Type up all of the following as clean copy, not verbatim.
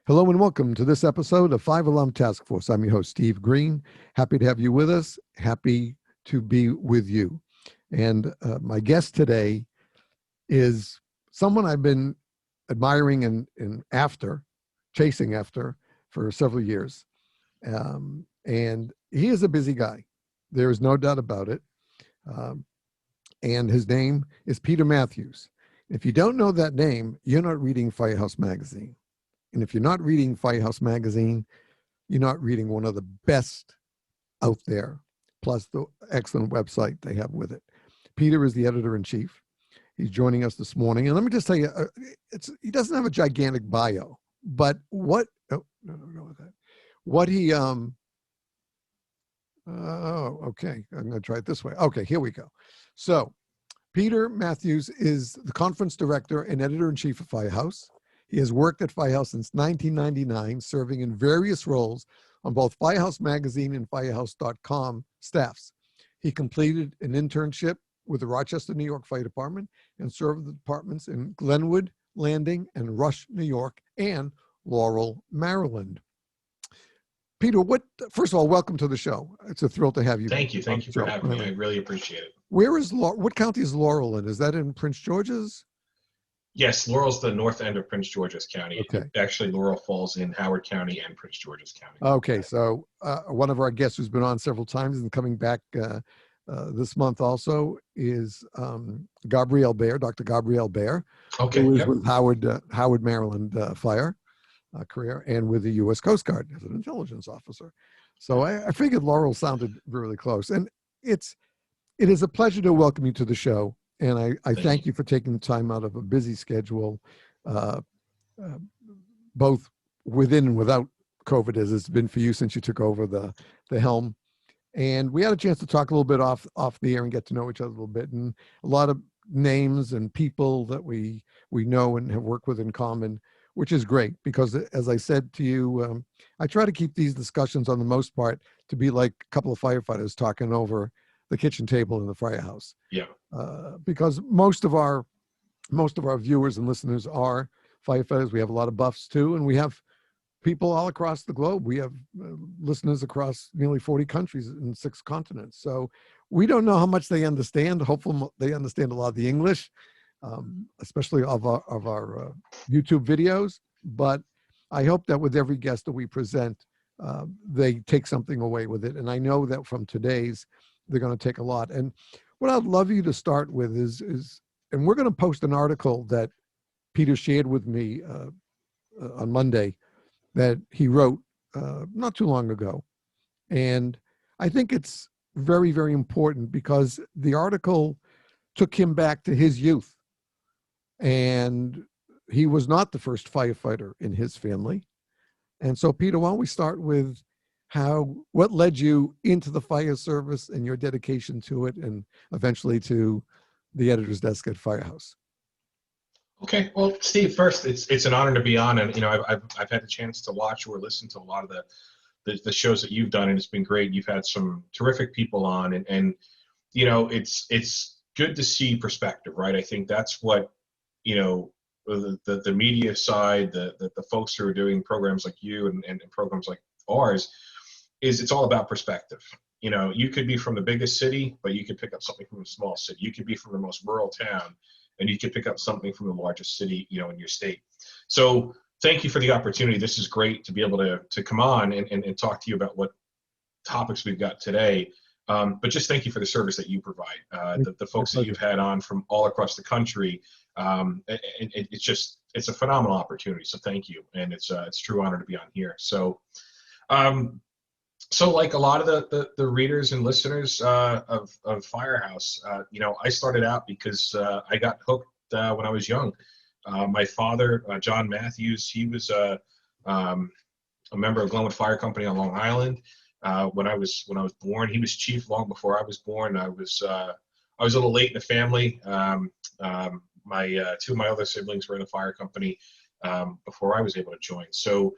Hello and welcome to this episode of Five Alarm Task Force. I'm your host, Steve Green. Happy to have you with us. Happy to be with you. And my guest today is someone I've been admiring and chasing after for several years. And he is a busy guy. There is no doubt about it. And his name is Peter Matthews. If you don't know that name, you're not reading Firehouse Magazine. And if you're not reading Firehouse Magazine, you're not reading one of the best out there, plus the excellent website they have with it. Peter is the editor-in-chief. He's joining us this morning. And let me just tell you, he doesn't have a gigantic bio, but what he, okay, I'm going to try it this way. Okay, here we go. So Peter Matthews is the conference director and editor-in-chief of Firehouse. He has worked at Firehouse since 1999, serving in various roles on both Firehouse Magazine and Firehouse.com staffs. He completed an internship with the Rochester, New York Fire Department and served the departments in Glenwood, Landing, and Rush, New York, and Laurel, Maryland. Peter, first of all, welcome to the show. It's a thrill to have you. Thank you for having me. I really appreciate it. What county is Laurel in? Is that in Prince George's? Yes, Laurel's the north end of Prince George's County. Okay. Actually, Laurel falls in Howard County and Prince George's County. Okay, so one of our guests who's been on several times and coming back this month also is Gabrielle Baer, Dr. Gabrielle Baer, who is with Howard, Maryland Fire career and with the U.S. Coast Guard as an intelligence officer. So I figured Laurel sounded really close. And it is a pleasure to welcome you to the show. And I thank you for taking the time out of a busy schedule, both within and without COVID, as it's been for you since you took over the helm. And we had a chance to talk a little bit off the air and get to know each other a little bit. And a lot of names and people that we know and have worked with in common, which is great because, as I said to you, I try to keep these discussions on the most part to be like a couple of firefighters talking over the kitchen table in the firehouse. Yeah. Because most of our viewers and listeners are firefighters. We have a lot of buffs too, and we have people all across the globe. We have listeners across nearly 40 countries in 6 continents. So we don't know how much they understand. Hopefully they understand a lot of the English, especially of our YouTube videos. But I hope that with every guest that we present, they take something away with it. And I know that from today's, they're going to take a lot. And what I'd love you to start with is, and we're going to post an article that Peter shared with me on Monday that he wrote not too long ago. And I think it's very, very important because the article took him back to his youth. And he was not the first firefighter in his family. And so, Peter, why don't we start with what led you into the fire service and your dedication to it, and eventually to the editor's desk at Firehouse? Okay, well, Steve, first, it's an honor to be on, and I've had the chance to watch or listen to a lot of the shows that you've done, and it's been great. You've had some terrific people on, and it's good to see perspective, right? I think that's what the media side, the folks who are doing programs like you and programs like ours. It's all about perspective. You could be from the biggest city, but you could pick up something from a small city. You could be from the most rural town, and you could pick up something from the largest city, in your state. So thank you for the opportunity. This is great to be able to come on and talk to you about what topics we've got today. But just thank you for the service that you provide. The folks that you've had on from all across the country, it's a phenomenal opportunity. So thank you, and it's a true honor to be on here. So like a lot of the readers and listeners of Firehouse, I started out because I got hooked when I was young. My father, John Matthews, he was a member of Glenwood Fire Company on Long Island. When I was born, he was chief long before I was born. I was a little late in the family. My 2 of my other siblings were in the fire company before I was able to join. So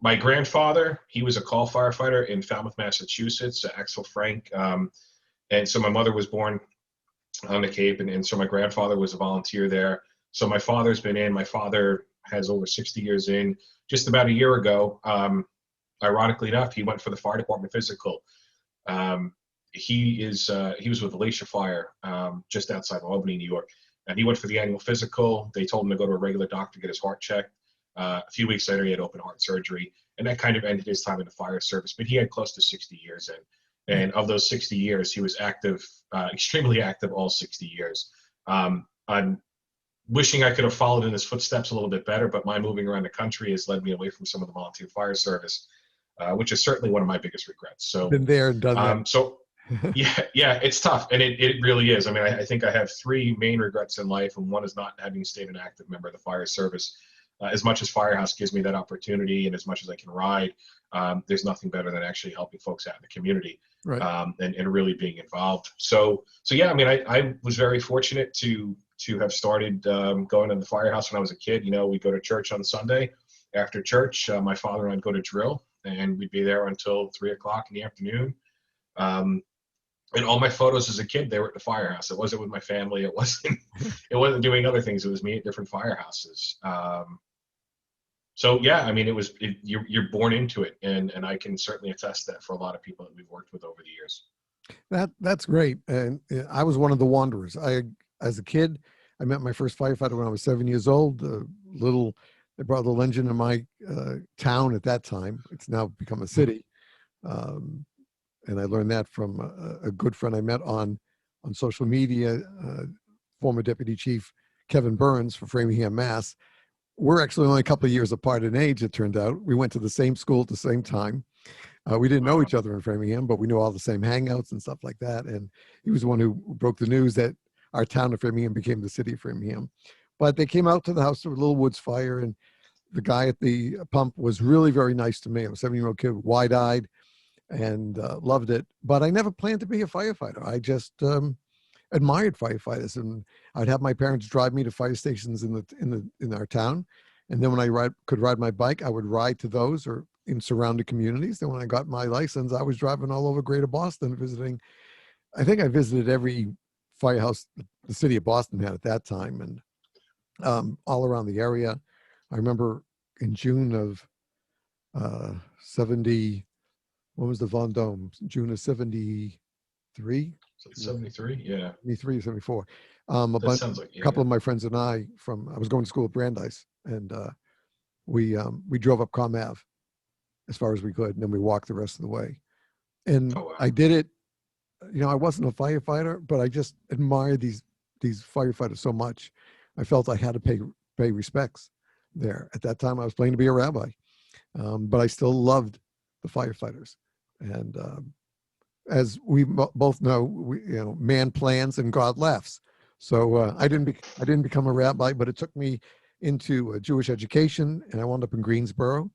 my grandfather, he was a call firefighter in Falmouth, Massachusetts, Axel Frank. And so my mother was born on the Cape, and so my grandfather was a volunteer there. So my father's been in. My father has over 60 years in. Just about a year ago, ironically enough, he went for the fire department physical. He was with Alicia Fire, just outside Albany, New York, and he went for the annual physical. They told him to go to a regular doctor to get his heart checked. A few weeks later, he had open heart surgery, and that kind of ended his time in the fire service. But he had close to 60 years in, and of those 60 years, he was active, extremely active, all 60 years. I'm wishing I could have followed in his footsteps a little bit better, but my moving around the country has led me away from some of the volunteer fire service, which is certainly one of my biggest regrets. So, been there and done that. Yeah, it's tough, and it really is. I mean, I think I have three main regrets in life, and one is not having stayed an active member of the fire service. As much as Firehouse gives me that opportunity, and as much as I can ride, there's nothing better than actually helping folks out in the community, right. And really being involved. So yeah, I mean, I was very fortunate to have started going to the firehouse when I was a kid. You know, we'd go to church on Sunday. After church, my father and I'd go to drill, and we'd be there until 3 o'clock in the afternoon. And all my photos as a kid, they were at the firehouse. It wasn't with my family. It wasn't doing other things. It was me at different firehouses. So yeah, I mean, you're born into it, and I can certainly attest that for a lot of people that we've worked with over the years. That's great. And I was one of the wanderers. As a kid, I met my first firefighter when I was 7 years old. They brought a little engine in my town at that time. It's now become a city. And I learned that from a good friend I met on social media, former Deputy Chief Kevin Burns from Framingham, Mass. We're actually only a couple of years apart in age, it turned out. We went to the same school at the same time. We didn't know each other in Framingham, but we knew all the same hangouts and stuff like that. And he was the one who broke the news that our town of Framingham became the city of Framingham. But they came out to the house, there was a little woods fire, and the guy at the pump was really very nice to me. I was a 7-year-old kid, wide-eyed, and loved it. But I never planned to be a firefighter. I just admired firefighters, and I'd have my parents drive me to fire stations in our town. And then when I could ride my bike, I would ride to those or in surrounding communities. Then when I got my license, I was driving all over Greater Boston, visiting. I think I visited every firehouse the city of Boston had at that time, and all around the area. I remember in June of 70. When was the Vendome? June of 73? 73, yeah. 73, 74. Sounds like, a couple of my friends and I was going to school at Brandeis, and we drove up Com Ave as far as we could, and then we walked the rest of the way. And I did it, you know, I wasn't a firefighter, but I just admired these firefighters so much. I felt I had to pay respects there. At that time, I was planning to be a rabbi, but I still loved the firefighters. And as we both know, man plans and God laughs. So I didn't become a rabbi, but it took me into Jewish education, and I wound up in Greensboro.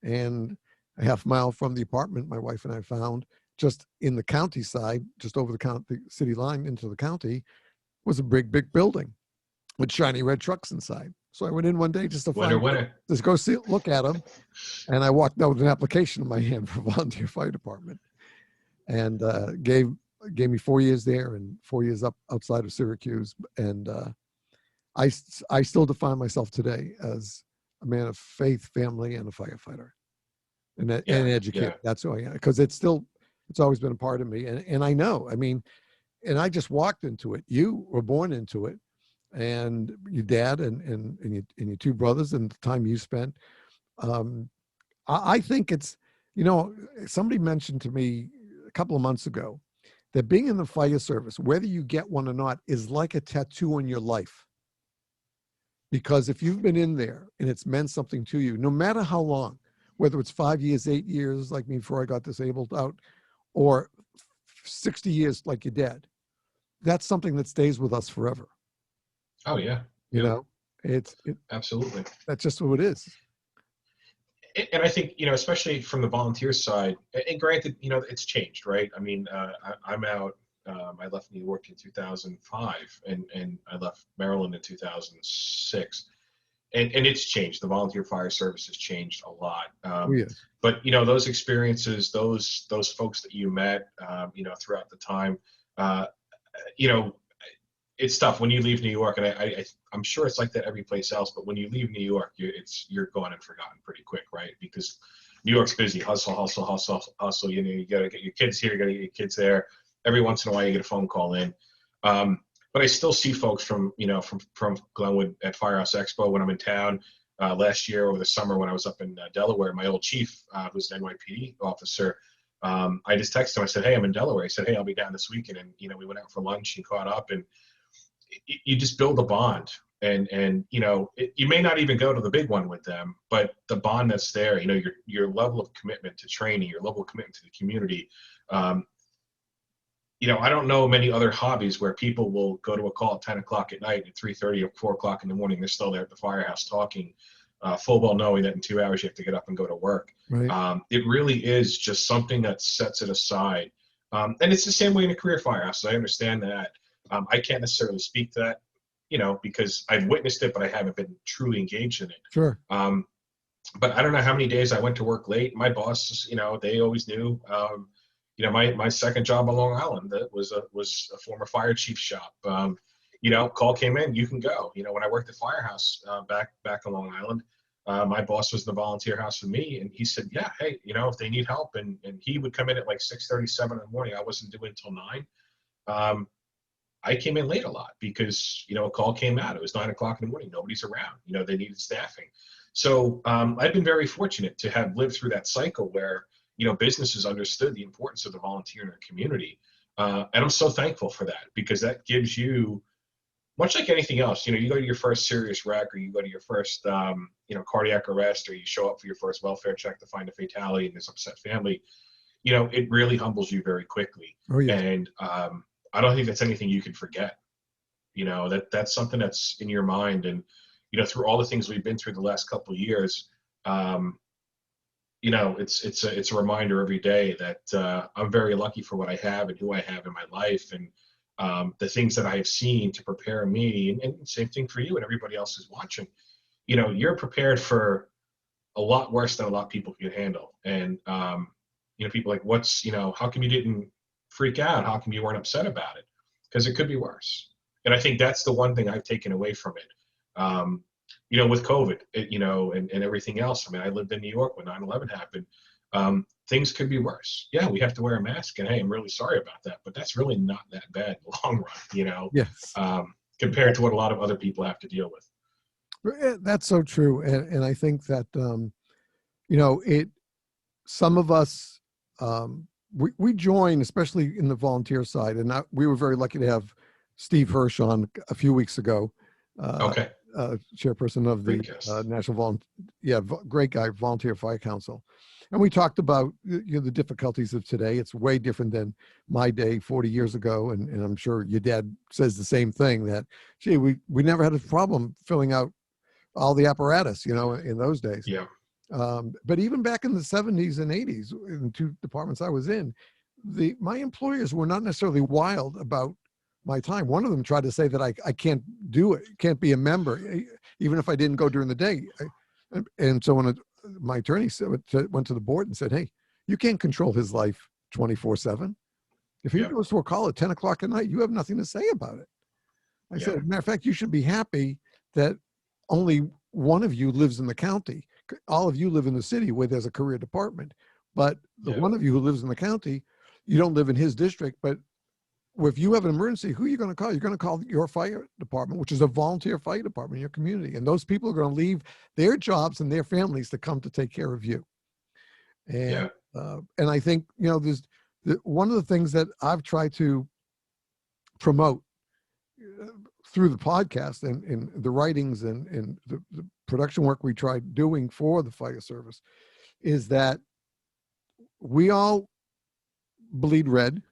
And a half mile from the apartment my wife and I found, just in the county side, just over the city line into the county, was a big building with shiny red trucks inside. So I went in one day just to just go look at them, and I walked out with an application in my hand for volunteer fire department, and gave me 4 years there and 4 years outside of Syracuse. And I still define myself today as a man of faith, family, and a firefighter, and an educator. Yeah. That's who I am, because it's always been a part of me. And I know, I mean, and I just walked into it. You were born into it, and your dad and your two brothers, and the time you spent. I think it's, somebody mentioned to me a couple of months ago that being in the fire service, whether you get one or not, is like a tattoo on your life. Because if you've been in there and it's meant something to you, no matter how long, whether it's 5 years, 8 years, like me before I got disabled out, or 60 years like your dad, that's something that stays with us forever. Oh yeah. You know, absolutely. That's just who it is. And I think, especially from the volunteer side, and granted, it's changed, right? I mean, I'm out, I left New York in 2005 and I left Maryland in 2006. And it's changed. The volunteer fire service has changed a lot. Yes. But, those experiences, those folks that you met, throughout the time, it's tough when you leave New York, and I'm sure it's like that every place else. But when you leave New York, you're gone and forgotten pretty quick, right? Because New York's busy, hustle, hustle, hustle, hustle. You know, you got to get your kids here, you got to get your kids there. Every once in a while, you get a phone call in. But I still see folks from Glenwood at Firehouse Expo when I'm in town. Last year over the summer when I was up in Delaware, my old chief, who's an NYPD officer, I just texted him. I said, "Hey, I'm in Delaware." He said, "Hey, I'll be down this weekend." And we went out for lunch and caught up, and you just build a bond. And you may not even go to the big one with them, but the bond that's there, your level of commitment to training, your level of commitment to the community. I don't know many other hobbies where people will go to a call at 10 o'clock at night, at 3:30 or 4 o'clock in the morning. They're still there at the firehouse talking, full well knowing that in 2 hours you have to get up and go to work. Right. It really is just something that sets it aside. And it's the same way in a career firehouse. I understand that. I can't necessarily speak to that, because I've witnessed it, but I haven't been truly engaged in it. Sure. But I don't know how many days I went to work late. My bosses, they always knew. My second job on Long Island, that was a former fire chief shop. Call came in, you can go. When I worked at Firehouse back on Long Island, my boss was the volunteer house with me, and he said, "Yeah, hey, if they need help," and he would come in at like 6:37 in the morning. I wasn't due until 9. I came in late a lot because a call came out. It was 9 o'clock in the morning. Nobody's around. They needed staffing. So I've been very fortunate to have lived through that cycle where businesses understood the importance of the volunteer in their community. And I'm so thankful for that, because that gives you, much like anything else, you go to your first serious wreck, or you go to your first, cardiac arrest, or you show up for your first welfare check to find a fatality in this upset family, it really humbles you very quickly. Oh, yeah. And I don't think that's anything you can forget. That's something that's in your mind. And, through all the things we've been through the last couple of years, it's a reminder every day that I'm very lucky for what I have and who I have in my life, and the things that I have seen to prepare me, and same thing for you and everybody else who's watching. You're prepared for a lot worse than a lot of people can handle. And people like, how come you didn't freak out? How come you weren't upset about it? Because it could be worse. And I think that's the one thing I've taken away from it. With COVID, and everything else. I mean, I lived in New York when 9/11 happened. Things could be worse. Yeah, we have to wear a mask, and hey, I'm really sorry about that, but that's really not that bad in the long run, Yes. Compared to what a lot of other people have to deal with. That's so true. And I think that, some of us, we join, especially in the volunteer side. And we were very lucky to have Steve Hirsch on a few weeks ago. Okay. Chairperson of the National great guy, Volunteer Fire Council. And we talked about the difficulties of today. It's way different than my day 40 years ago. And I'm sure your dad says the same thing, that, gee, we never had a problem filling out all the apparatus, in those days. Yeah. But even back in the 70s and 80s, in the two departments I was in, my employers were not necessarily wild about my time. One of them tried to say that I can't do it, can't be a member, even if I didn't go during the day. And so when my attorney went to the board and said, "Hey, you can't control his life 24/7. If he goes to a call at 10 o'clock at night, you have nothing to say about it." I said, as a matter of fact, you should be happy that only one of you lives in the county. All of you live in the city where there's a career department. But the one of you who lives in the county, you don't live in his district, but if you have an emergency, who are you going to call? You're going to call your fire department, which is a volunteer fire department in your community. And those people are going to leave their jobs and their families to come to take care of you. And I think, there's one of the things that I've tried to promote through the podcast and the writings and the production work we tried doing for the fire service is that we all bleed red.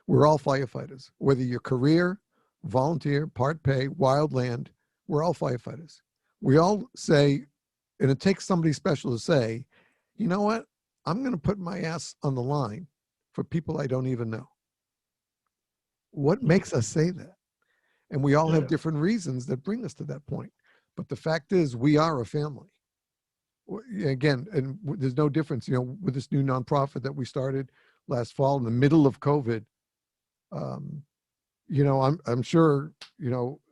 We're all firefighters, whether you're career, volunteer, part pay, wildland, we're all firefighters. We all say, and it takes somebody special to say, you know what? I'm going to put my ass on the line for people I don't even know. What makes us say that? And we all have different reasons that bring us to that point. But the fact is, we are a family. Again, and there's no difference, with this new nonprofit that we started last fall in the middle of COVID. I'm sure,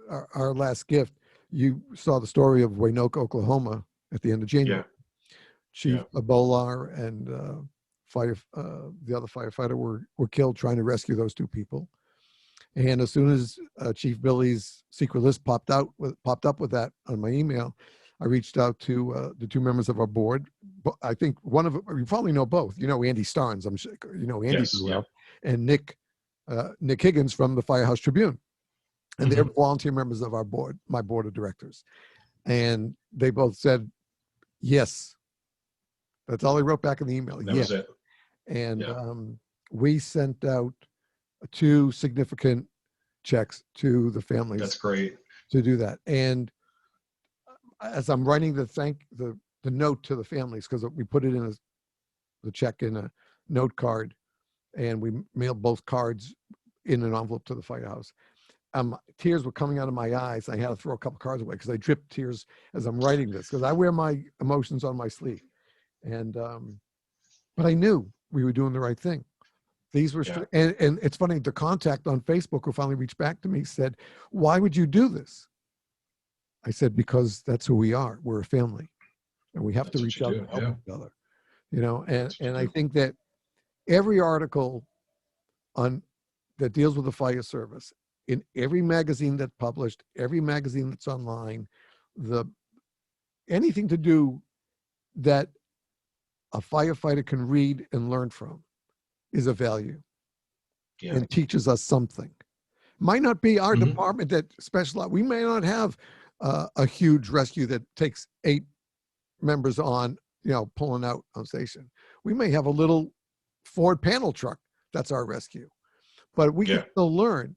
our last gift, you saw the story of Waynoke, Oklahoma at the end of January. Yeah. Chief Ebolar and the other firefighter were killed trying to rescue those two people. And as soon as Chief Billy's secret list popped up with that on my email, I reached out to the two members of our board. I think one of them, you probably know both. Andy Starnes, I'm sure Andy Yes, pretty well, and Nick Higgins from the Firehouse Tribune. And they're volunteer members of our board, my board of directors. And they both said, yes. That's all he wrote back in the email. That was it. And we sent out 2 significant checks to the families. That's great. To do that. And as I'm writing the note to the families, because we put it in the check in a note card, and we mailed both cards in an envelope to the firehouse. Tears were coming out of my eyes. I had to throw a couple cards away because I dripped tears as I'm writing this, because I wear my emotions on my sleeve. And but I knew we were doing the right thing. These were and it's funny, the contact on Facebook who finally reached back to me said, "Why would you do this?" I said, "Because that's who we are. We're a family, and we have to reach out and help each other." And I think that every article that deals with the fire service, in every magazine that's published, every magazine that's online, anything to do that a firefighter can read and learn from is of value and teaches us something. Might not be our department that specializes. We may not have a huge rescue that takes 8 members on, pulling out on station. We may have a little Ford panel truck that's our rescue, but we can still learn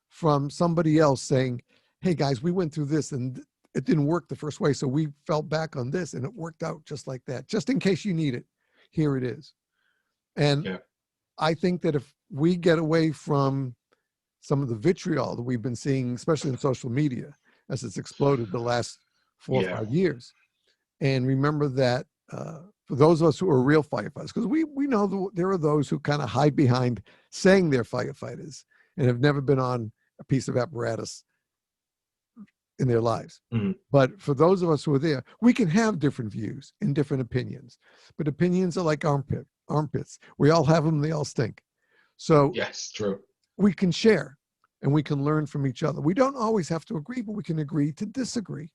from somebody else saying, "Hey guys, we went through this and it didn't work the first way, so we fell back on this and it worked out just like that. Just in case you need it, here it is." And I think that if we get away from some of the vitriol that we've been seeing, especially in social media, as it's exploded the last 4 or 5 years, and remember that for those of us who are real firefighters, because we know there are those who kind of hide behind saying they're firefighters and have never been on a piece of apparatus in their lives. But for those of us who are there, we can have different views and different opinions, but opinions are like armpits. We all have them, they all stink. So yes, true. We can share and we can learn from each other. We don't always have to agree, but we can agree to disagree.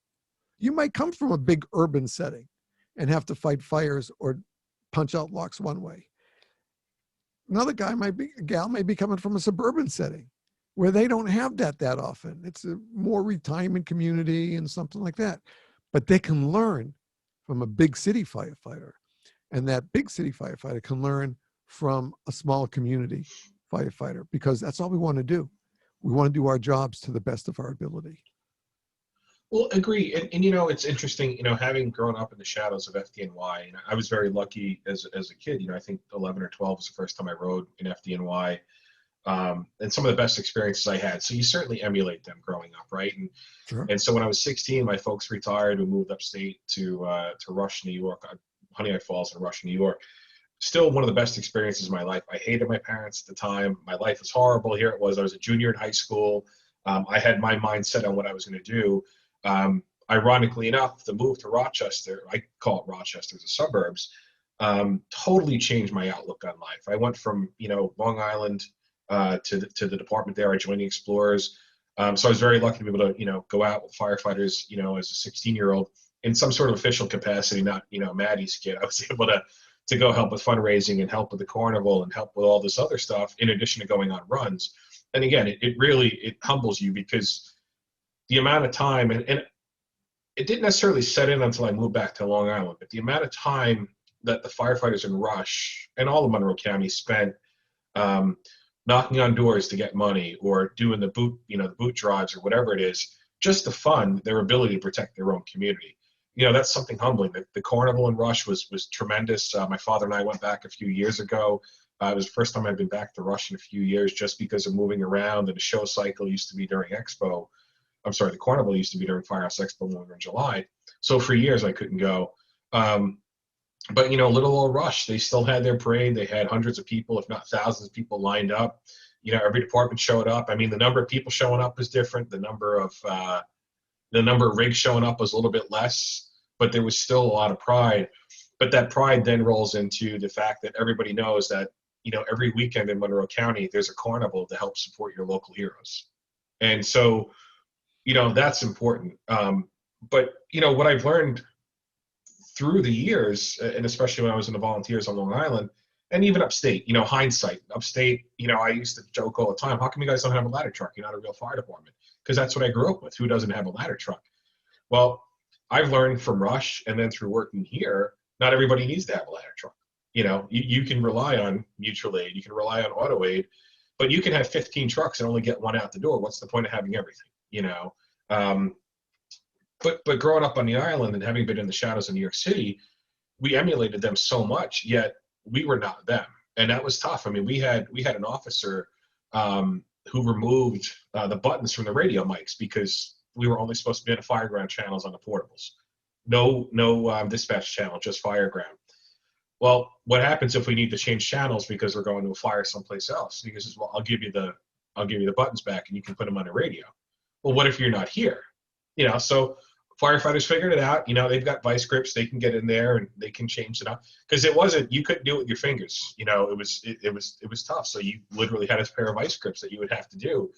You might come from a big urban setting and have to fight fires or punch out locks one way. Another gal may be coming from a suburban setting where they don't have that often. It's a more retirement community and something like that. But they can learn from a big city firefighter. And that big city firefighter can learn from a small community firefighter, because that's all we want to do. We want to do our jobs to the best of our ability. Well, agree. And it's interesting, having grown up in the shadows of FDNY, I was very lucky as a kid. I think 11 or 12 was the first time I rode in FDNY. And some of the best experiences I had. So you certainly emulate them growing up, right? And so when I was 16, my folks retired. We moved upstate to Rush, New York, Honey Falls in Rush, New York. Still one of the best experiences of my life. I hated my parents at the time. My life was horrible. Here it was. I was a junior in high school. I had my mind set on what I was going to do. Ironically enough, the move to Rochester, I call it Rochester, the suburbs, totally changed my outlook on life. I went from, Long Island to the department there. I joined the Explorers. So I was very lucky to be able to, go out with firefighters, as a 16-year-old in some sort of official capacity, not, Maddie's kid. I was able to go help with fundraising and help with the carnival and help with all this other stuff, in addition to going on runs. And again, it really humbles you, because the amount of time, and it didn't necessarily set in until I moved back to Long Island, but the amount of time that the firefighters in Rush and all of Monroe County spent knocking on doors to get money, or doing the boot drives or whatever it is, just to fund their ability to protect their own community. That's something humbling. The carnival in Rush was tremendous. My father and I went back a few years ago. It was the first time I'd been back to Rush in a few years, just because of moving around. And the show cycle used to be during Expo. I'm sorry, the carnival used to be during Firehouse Expo when we were in July. So for years I couldn't go. But little old Rush, they still had their parade. They had hundreds of people, if not thousands of people lined up. every department showed up. I mean, the number of people showing up was different. The number of rigs showing up was a little bit less, but there was still a lot of pride. But that pride then rolls into the fact that everybody knows that, every weekend in Monroe County, there's a carnival to help support your local heroes. And so, that's important. But, what I've learned through the years, and especially when I was in the volunteers on Long Island, and even upstate, hindsight, upstate, I used to joke all the time, how come you guys don't have a ladder truck? You're not a real fire department. Because that's what I grew up with. Who doesn't have a ladder truck? Well, I've learned from Rush and then through working here, not everybody needs to have a ladder truck. You can rely on mutual aid, you can rely on auto aid, but you can have 15 trucks and only get one out the door. What's the point of having everything? But growing up on the island and having been in the shadows of New York City, we emulated them so much, yet we were not them. And that was tough. I mean, we had an officer who removed the buttons from the radio mics because we were only supposed to be on the fireground channels on the portables. No dispatch channel, just fireground. Well, what happens if we need to change channels because we're going to a fire someplace else? He goes, well, I'll give you the buttons back and you can put them on the radio. Well, what if you're not here? So firefighters figured it out. They've got vice grips. They can get in there and they can change it up, because you couldn't do it with your fingers. It was tough. So you literally had a pair of vice grips that you would have to do.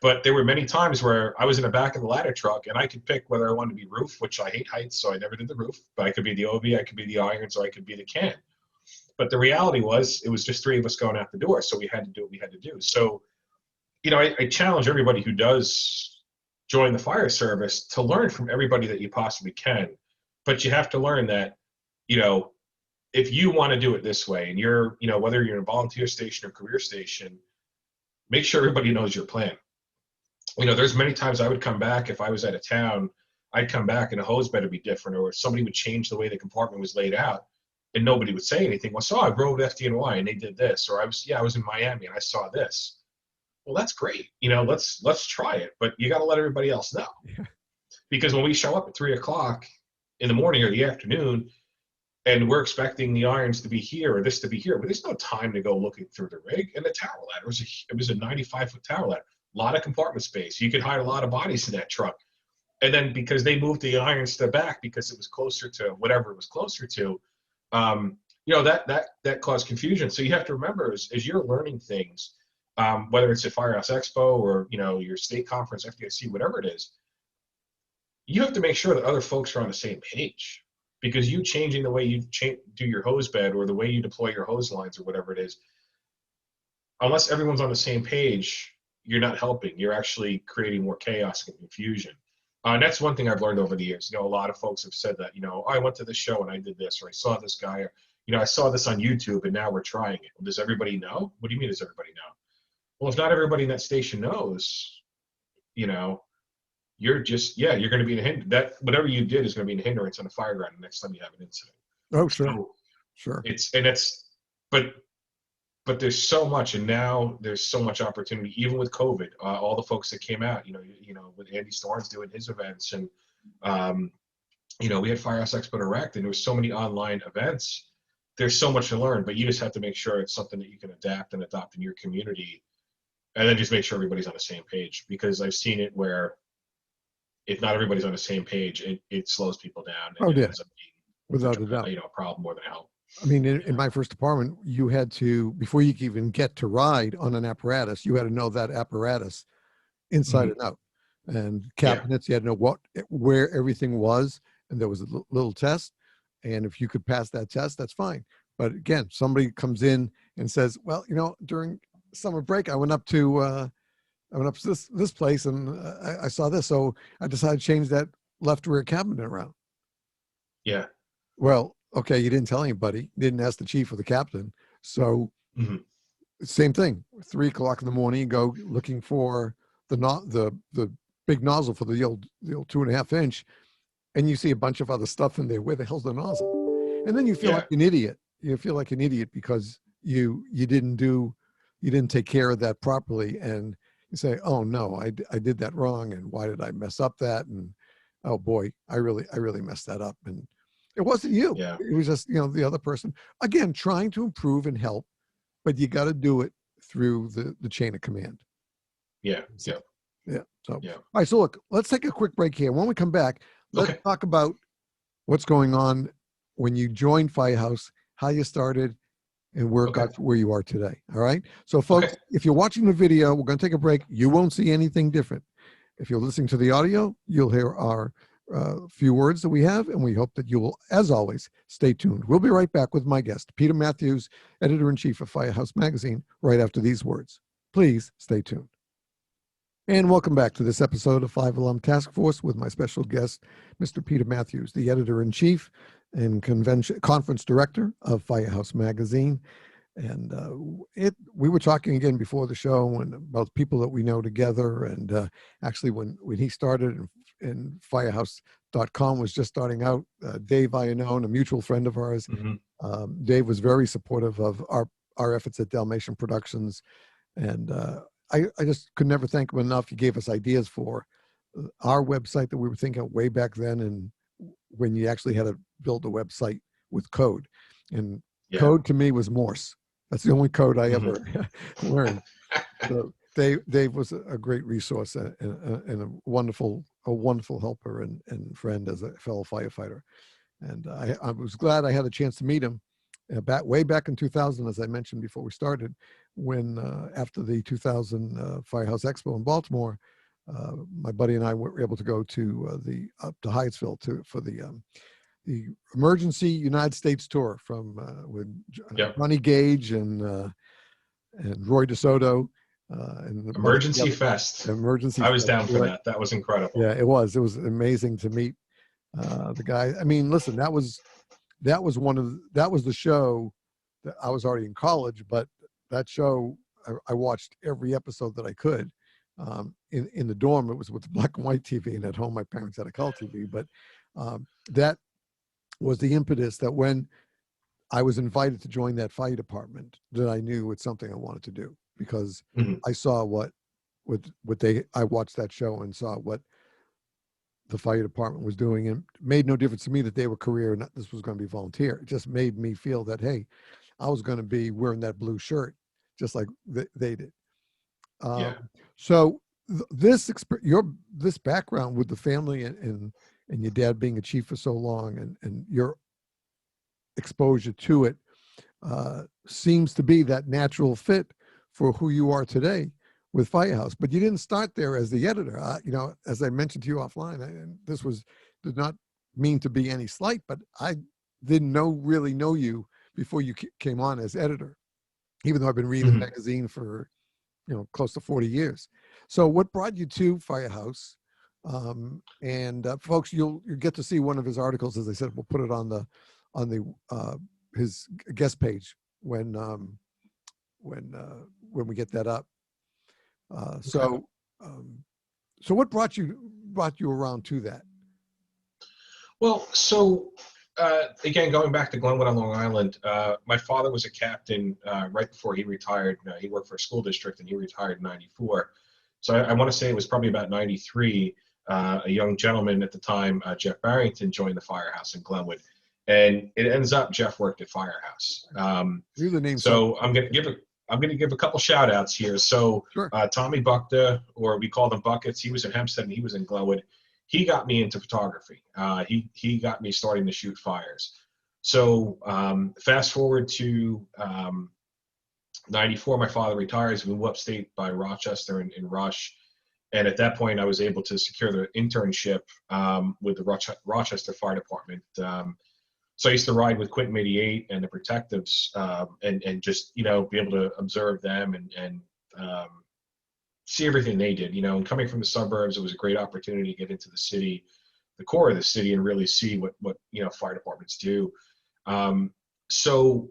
But there were many times where I was in the back of the ladder truck and I could pick whether I wanted to be roof, which I hate heights, so I never did the roof, but I could be the OV, I could be the irons, or I could be the can. But the reality was it was just three of us going out the door, so we had to do what we had to do. So, I challenge everybody who does join the fire service to learn from everybody that you possibly can. But you have to learn that, if you want to do it this way, and you're, whether you're in a volunteer station or career station, make sure everybody knows your plan. There's many times I would come back, if I was out of town, I'd come back and a hose bed would be different, or somebody would change the way the compartment was laid out and nobody would say anything. Well, so I rode FDNY and they did this, or I was in Miami and I saw this. Well, that's great. Let's try it, but you got to let everybody else know. Yeah. Because when we show up at 3 o'clock in the morning or the afternoon and we're expecting the irons to be here or this to be here, but there's no time to go looking through the rig. And the tower ladder it was a 95-foot tower ladder. A lot of compartment space. You could hide a lot of bodies in that truck. And then because they moved the irons to the back because it was closer to whatever it was closer to, that caused confusion. So you have to remember as you're learning things, whether it's at Firehouse Expo or, your state conference, FDIC, whatever it is, you have to make sure that other folks are on the same page, because you changing the way you do your hose bed or the way you deploy your hose lines or whatever it is, unless everyone's on the same page, you're not helping. You're actually creating more chaos and confusion. And that's one thing I've learned over the years. A lot of folks have said that, oh, I went to this show and I did this, or I saw this guy, or, I saw this on YouTube and now we're trying it. Well, does everybody know? What do you mean, does everybody know? Well, if not everybody in that station knows, you're just, you're going to be that whatever you did is going to be a hindrance on the fire ground the next time you have an incident. Oh, sure. So sure. But there's so much, and now there's so much opportunity, even with COVID, all the folks that came out, with Andy Storms doing his events, and, we had Firehouse Expo Direct, and there was so many online events. There's so much to learn, but you just have to make sure it's something that you can adapt and adopt in your community, and then just make sure everybody's on the same page, because I've seen it where if not everybody's on the same page, it slows people down. And it ends up being, without a doubt, a problem more than a help. I mean, in my first department, you had to, before you could even get to ride on an apparatus, you had to know that apparatus inside and out. And cabinets, you had to know where everything was. And there was a little test. And if you could pass that test, that's fine. But again, somebody comes in and says, well, during summer break, I went up to this place and I saw this. So I decided to change that left rear cabinet around. Yeah. Well, okay, you didn't tell anybody. You didn't ask the chief or the captain. So same thing. 3 o'clock in the morning, you go looking for the big nozzle for the old 2.5 inch, and you see a bunch of other stuff in there. Where the hell's the nozzle? And then you feel like an idiot. You feel like an idiot because you didn't take care of that properly, and you say, oh no, I did that wrong, and why did I mess up that? And oh boy, I really messed that up. And it wasn't you. It was just, the other person, again, trying to improve and help, but you got to do it through the chain of command. Yeah. So, Yeah. yeah. So, Yeah. all right. So look, let's take a quick break here. When we come back, let's Okay. talk about what's going on when you joined Firehouse, how you started, and where it Okay. got to where you are today. All right. So folks, Okay. if you're watching the video, we're going to take a break. You won't see anything different. If you're listening to the audio, you'll hear our few words that we have, and we hope that you will, as always, stay tuned. We'll be right back with my guest, Peter Matthews, editor-in-chief of Firehouse Magazine, right after these words. Please stay tuned. And welcome back to this episode of Five Alum Task Force with my special guest, Mr. Peter Matthews, the editor-in-chief and conference director of Firehouse Magazine. And we were talking again before the show about people that we know together. And actually, when he started and Firehouse.com was just starting out, Dave Iannone, a mutual friend of ours, Dave was very supportive of our efforts at Dalmatian Productions. And I just could never thank him enough. He gave us ideas for our website that we were thinking of way back then, and when you actually had to build a website with code. And code to me was Morse. That's the only code I ever learned. So Dave was a great resource and a wonderful helper and friend as a fellow firefighter. And I was glad I had a chance to meet him way back in 2000, as I mentioned before we started, when after the 2000 Firehouse Expo in Baltimore, my buddy and I were able to go to up to Hyattsville for the emergency United States tour from with Johnny Gage and Roy DeSoto. And Emergency Fest. Emergency I was Fest, down for right? that. That was incredible. Yeah, it was. It was amazing to meet the guy. I mean, listen, that was the show that I was already in college, but that show I watched every episode that I could. In the dorm, it was with the black and white TV, and at home my parents had a color TV. But that was the impetus that when I was invited to join that fire department, that I knew it's something I wanted to do, because I saw I watched that show and saw what the fire department was doing, and it made no difference to me that they were career and this was going to be volunteer. It just made me feel that, hey, I was going to be wearing that blue shirt just like they did. So this background with the family and your dad being a chief for so long, and your exposure to it seems to be that natural fit for who you are today with Firehouse. But you didn't start there as the editor. As I mentioned to you offline, and this did not mean to be any slight, but I didn't really know you before you came on as editor, even though I've been reading the magazine for close to 40 years. So what brought you to Firehouse? Folks, you'll get to see one of his articles. As I said, we'll put it on his guest page when we get that up. So what brought you around to that? Well, so again, going back to Glenwood on Long Island, my father was a captain right before he retired. He worked for a school district, and he retired in '94. So I want to say it was probably about '93. A young gentleman at the time, Jeff Barrington, joined the Firehouse in Glenwood, and it ends up Jeff worked at Firehouse. So I'm going to give a couple shout outs here. So sure. Tommy Buckta, or we called him Buckets, he was in Hempstead and he was in Glenwood. He got me into photography. He got me starting to shoot fires. So fast forward to '94, my father retires. We moved upstate by Rochester in Rush. And at that point, I was able to secure the internship with the Rochester Fire Department. So I used to ride with Quinton 88 and the Protectives and just, be able to observe them and see everything they did. And coming from the suburbs, it was a great opportunity to get into the city, the core of the city, and really see what fire departments do. So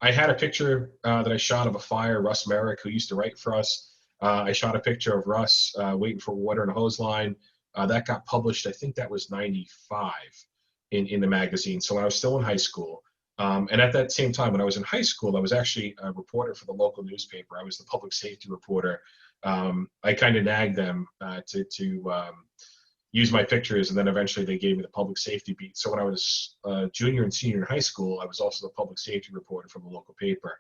I had a picture that I shot of a fire, Russ Merrick, who used to write for us. I shot a picture of Russ waiting for water in a hose line. That got published, I think that was '95 in the magazine. So when I was still in high school. And at that same time, when I was in high school, I was actually a reporter for the local newspaper. I was the public safety reporter. I kind of nagged them to use my pictures, and then eventually they gave me the public safety beat. So when I was junior and senior in high school, I was also the public safety reporter for the local paper.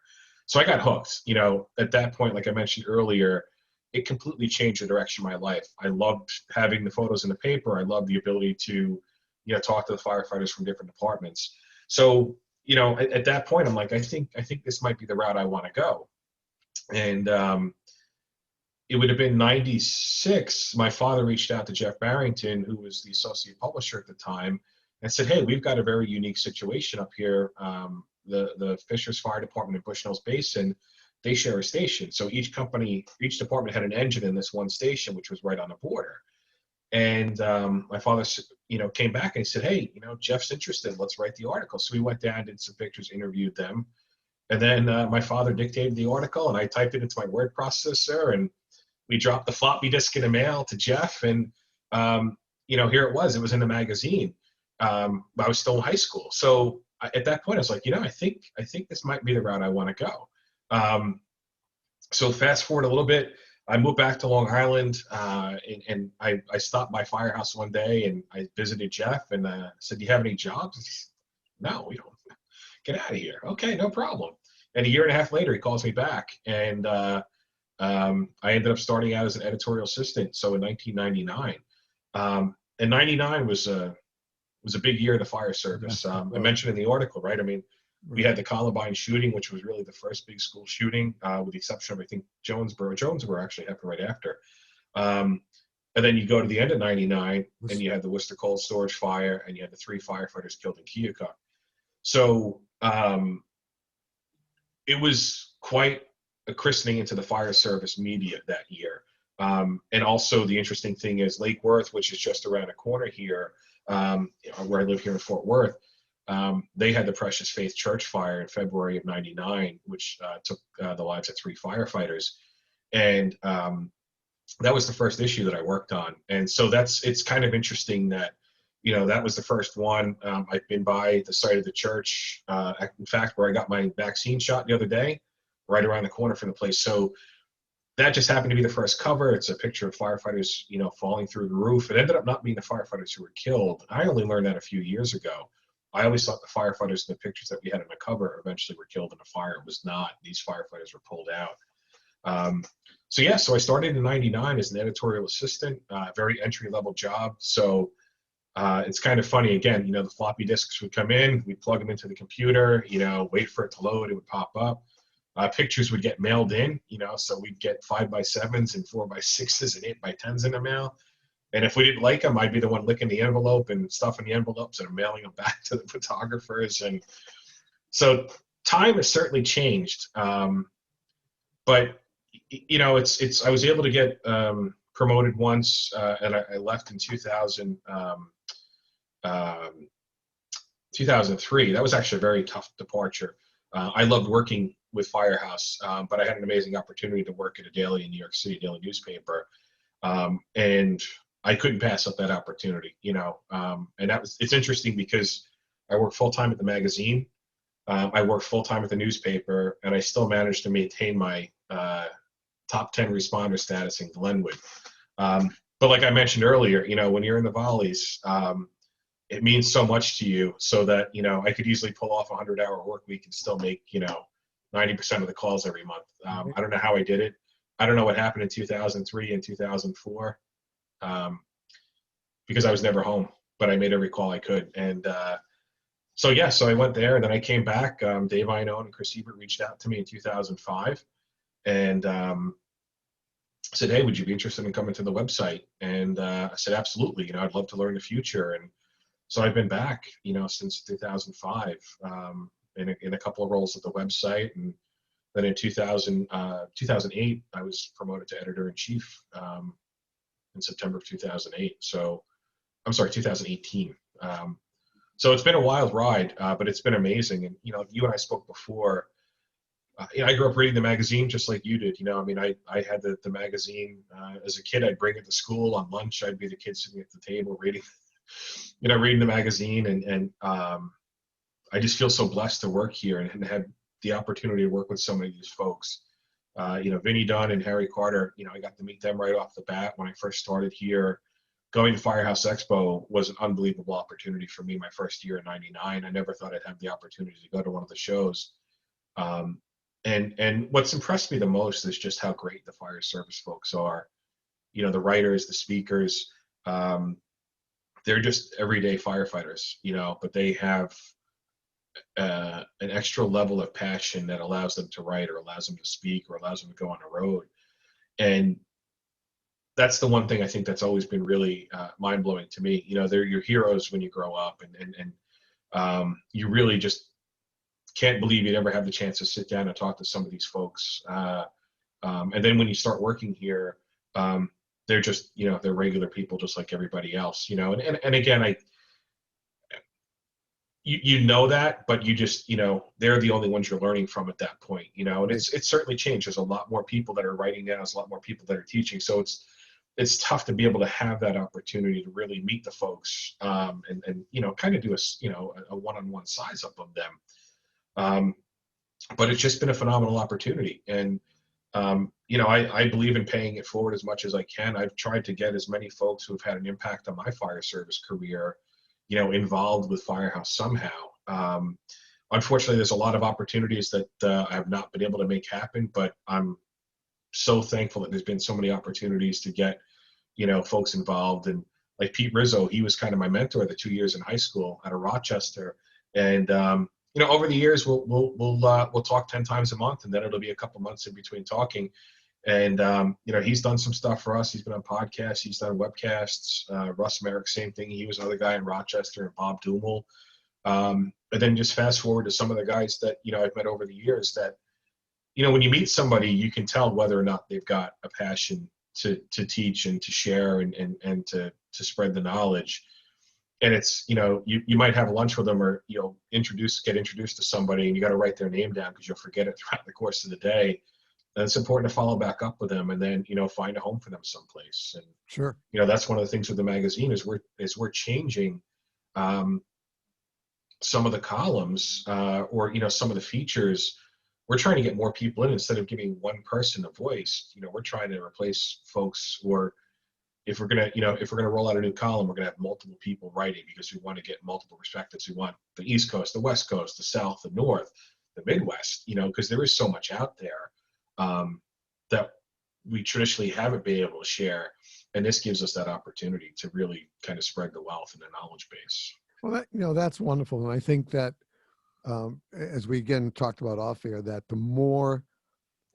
So I got hooked. You know, at that point, like I mentioned earlier, it completely changed the direction of my life. I loved having the photos in the paper. I loved the ability to, you know, talk to the firefighters from different departments. So, you know, at that point, I'm like, I think this might be the route I want to go. And it would have been 96. My father reached out to Jeff Barrington, who was the associate publisher at the time, and said, hey, we've got a very unique situation up here. The Fishers Fire Department in Bushnell's Basin, they share a station. So each department had an engine in this one station, which was right on the border. And my father, you know, came back and he said, hey, you know, Jeff's interested. Let's write the article. So we went down, did some pictures, interviewed them. And then my father dictated the article, and I typed it into my word processor, and we dropped the floppy disk in the mail to Jeff. And, you know, here it was. It was in the magazine. I was still in high school. So at that point, I was like, you know, I think this might be the route I want to go. So fast forward a little bit, I moved back to Long Island, and I stopped by Firehouse one day, and I visited Jeff and said, do you have any jobs? Said, no, we don't. Get out of here. Okay, no problem. And a year and a half later, he calls me back, and I ended up starting out as an editorial assistant. So in 1999, and 99 was a big year in the fire service. I mentioned in the article, right? I mean, we had the Columbine shooting, which was really the first big school shooting, with the exception of, I think, Jonesboro. Jonesboro actually happened right after. And then you go to the end of 99, and you had the Worcester Cold Storage fire, and you had the 3 firefighters killed in Keokuk. So it was quite a christening into the fire service media that year. And also the interesting thing is Lake Worth, which is just around the corner here, where I live here in Fort Worth, they had the Precious Faith Church fire in February of 99, which took the lives of 3 firefighters. And that was the first issue that I worked on. And so it's kind of interesting that, you know, that was the first one. I've been by the site of the church, in fact, where I got my vaccine shot the other day, right around the corner from the place. So that just happened to be the first cover. It's a picture of firefighters, you know, falling through the roof. It ended up not being the firefighters who were killed. I only learned that a few years ago. I always thought the firefighters in the pictures that we had on the cover eventually were killed in a fire. It was not. These firefighters were pulled out. So yeah, so I started in 99 as an editorial assistant, very entry-level job. So it's kind of funny, again, you know, the floppy disks would come in, we'd plug them into the computer, you know, wait for it to load, it would pop up. Pictures would get mailed in, you know, so we'd get 5x7s and 4x6s and 8x10s in the mail. And if we didn't like them, I'd be the one licking the envelope and stuffing the envelopes and mailing them back to the photographers. And so time has certainly changed. But, you know, I was able to get promoted once, and I left in 2003. That was actually a very tough departure. I loved working with Firehouse, but I had an amazing opportunity to work at a daily in New York City, daily newspaper, and I couldn't pass up that opportunity, you know. And it's interesting because I work full time at the magazine, I work full time at the newspaper, and I still managed to maintain my top 10 responder status in Glenwood. But like I mentioned earlier, you know, when you're in the volleys, it means so much to you, so that, you know, I could easily pull off a 100-hour work week and still make, you know, 90% of the calls every month. I don't know how I did it. I don't know what happened in 2003 and 2004, because I was never home, but I made every call I could. And so yeah, so I went there, and then I came back. Dave Iannone and Chris Ebert reached out to me in 2005, and said, hey, would you be interested in coming to the website? And I said, absolutely. You know, I'd love to learn the future. And so I've been back, you know, since 2005, in a couple of roles at the website. And then in 2008, I was promoted to editor-in-chief in September of 2008. So, I'm sorry, 2018. So it's been a wild ride, but it's been amazing. And, you know, you and I spoke before. You know, I grew up reading the magazine just like you did. You know, I mean, I had the magazine as a kid. I'd bring it to school on lunch. I'd be the kid sitting at the table reading, you know, reading the magazine. And I just feel so blessed to work here and have the opportunity to work with so many of these folks. You know, Vinny Dunn and Harry Carter, you know, I got to meet them right off the bat when I first started here. Going to Firehouse Expo was an unbelievable opportunity for me my first year in '99. I never thought I'd have the opportunity to go to one of the shows. And what's impressed me the most is just how great the fire service folks are. You know, the writers, the speakers, they're just everyday firefighters, you know, but they have an extra level of passion that allows them to write or allows them to speak or allows them to go on the road. And that's the one thing I think that's always been really mind blowing to me. You know, they're your heroes when you grow up, and you really just can't believe you'd ever have the chance to sit down and talk to some of these folks. And then when you start working here, they're just, you know, they're regular people just like everybody else, you know. And again, you know that, but you just, you know, they're the only ones you're learning from at that point, you know. And Right. it's certainly changed. There's a lot more people that are writing now. There's a lot more people that are teaching. So it's tough to be able to have that opportunity to really meet the folks, and you know, kind of do a one-on-one size up of them. But it's just been a phenomenal opportunity. And you know, I believe in paying it forward as much as I can. I've tried to get as many folks who have had an impact on my fire service career, you know, involved with Firehouse somehow. Unfortunately, there's a lot of opportunities that I have not been able to make happen, but I'm so thankful that there's been so many opportunities to get, you know, folks involved. And like Pete Rizzo, he was kind of my mentor the 2 years in high school out of Rochester. And you know, over the years, we'll talk 10 times a month, and then it'll be a couple months in between talking. And you know, he's done some stuff for us. He's been on podcasts. He's done webcasts. Russ Merrick, same thing. He was another guy in Rochester, and Bob Dumal. And then just fast forward to some of the guys that, you know, I've met over the years that, you know, when you meet somebody, you can tell whether or not they've got a passion to teach and to share and to spread the knowledge. And it's, you know, you might have lunch with them, or, you know, get introduced to somebody, and you got to write their name down because you'll forget it throughout the course of the day. And it's important to follow back up with them, and then, you know, find a home for them someplace. And Sure. you know, that's one of the things with the magazine is we're changing some of the columns, or, you know, some of the features. We're trying to get more people in instead of giving one person a voice. You know, we're trying to replace folks, or if we're gonna roll out a new column, we're gonna have multiple people writing because we want to get multiple perspectives. We want the East Coast, the West Coast, the South, the North, the Midwest. You know, because there is so much out there that we traditionally haven't been able to share, and this gives us that opportunity to really kind of spread the wealth and the knowledge base. Well, you know, that's wonderful. And I think that, as we again talked about off air, that the more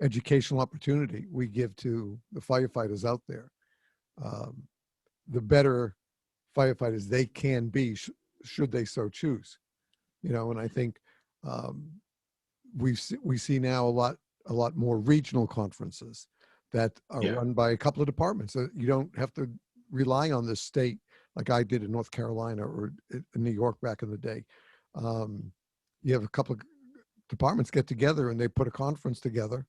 educational opportunity we give to the firefighters out there, the better firefighters they can be, should they so choose. You know, and I think we see now a lot more regional conferences that are run by a couple of departments. You don't have to rely on the state like I did in North Carolina or in New York back in the day. You have a couple of departments get together and they put a conference together,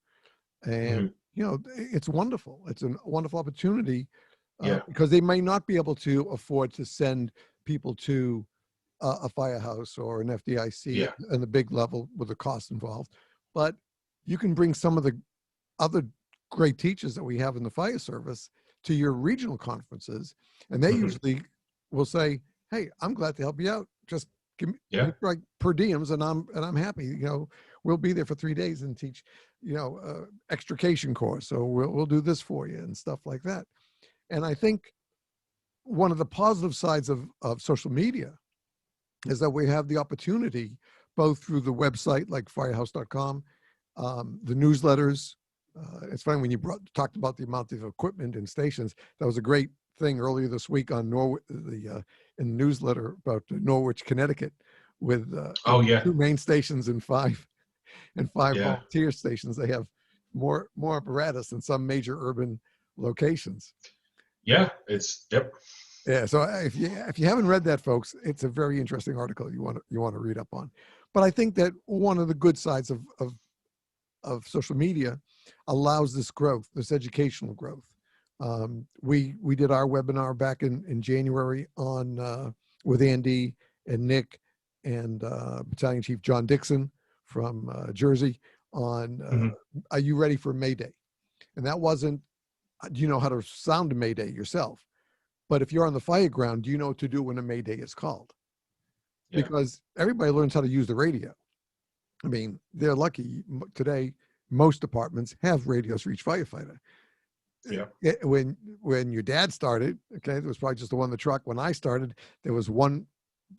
and you know, it's wonderful. It's a wonderful opportunity, because they may not be able to afford to send people to a firehouse or an FDIC and the big level with the cost involved, but you can bring some of the other great teachers that we have in the fire service to your regional conferences, and they usually will say, "Hey, I'm glad to help you out. Just give me like per diems, and I'm happy. You know, we'll be there for 3 days and teach, you know, extrication course. So we'll do this for you and stuff like that." And I think one of the positive sides of social media is that we have the opportunity, both through the website like firehouse.com, the newsletters. It's funny when you talked about the amount of equipment and stations. That was a great thing earlier this week on in the newsletter about Norwich, Connecticut, with 2 main stations and 5 volunteer stations. They have more apparatus than some major urban locations. Yeah, Yeah, so if you haven't read that, folks, it's a very interesting article you want to read up on. But I think that one of the good sides of social media allows this growth, this educational growth. We did our webinar back in January on with Andy and Nick and Battalion Chief John Dixon from Jersey on Are you ready for May Day? And that wasn't, do you know how to sound a May Day yourself? But if you're on the fire ground, do you know what to do when a May Day is called? Because everybody learns how to use the radio. I mean, they're lucky today. Most departments have radios for each firefighter. Yeah. When your dad started, okay, it was probably just the one in the truck. When I started, there was one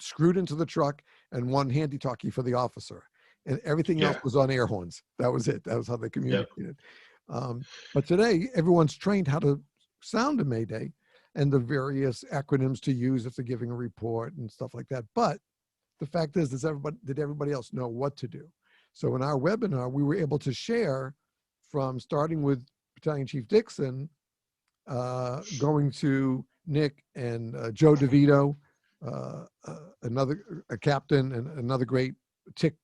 screwed into the truck and one handy-talkie for the officer, and everything else Yeah. was on air horns. That was it. That was how they Yep. communicated. But today, everyone's trained how to sound a Mayday and the various acronyms to use if they're giving a report and stuff like that. But the fact is, did everybody else know what to do? So in our webinar, we were able to share from starting with Battalion Chief Dixon, going to Nick and Joe DeVito, a captain and another great TIC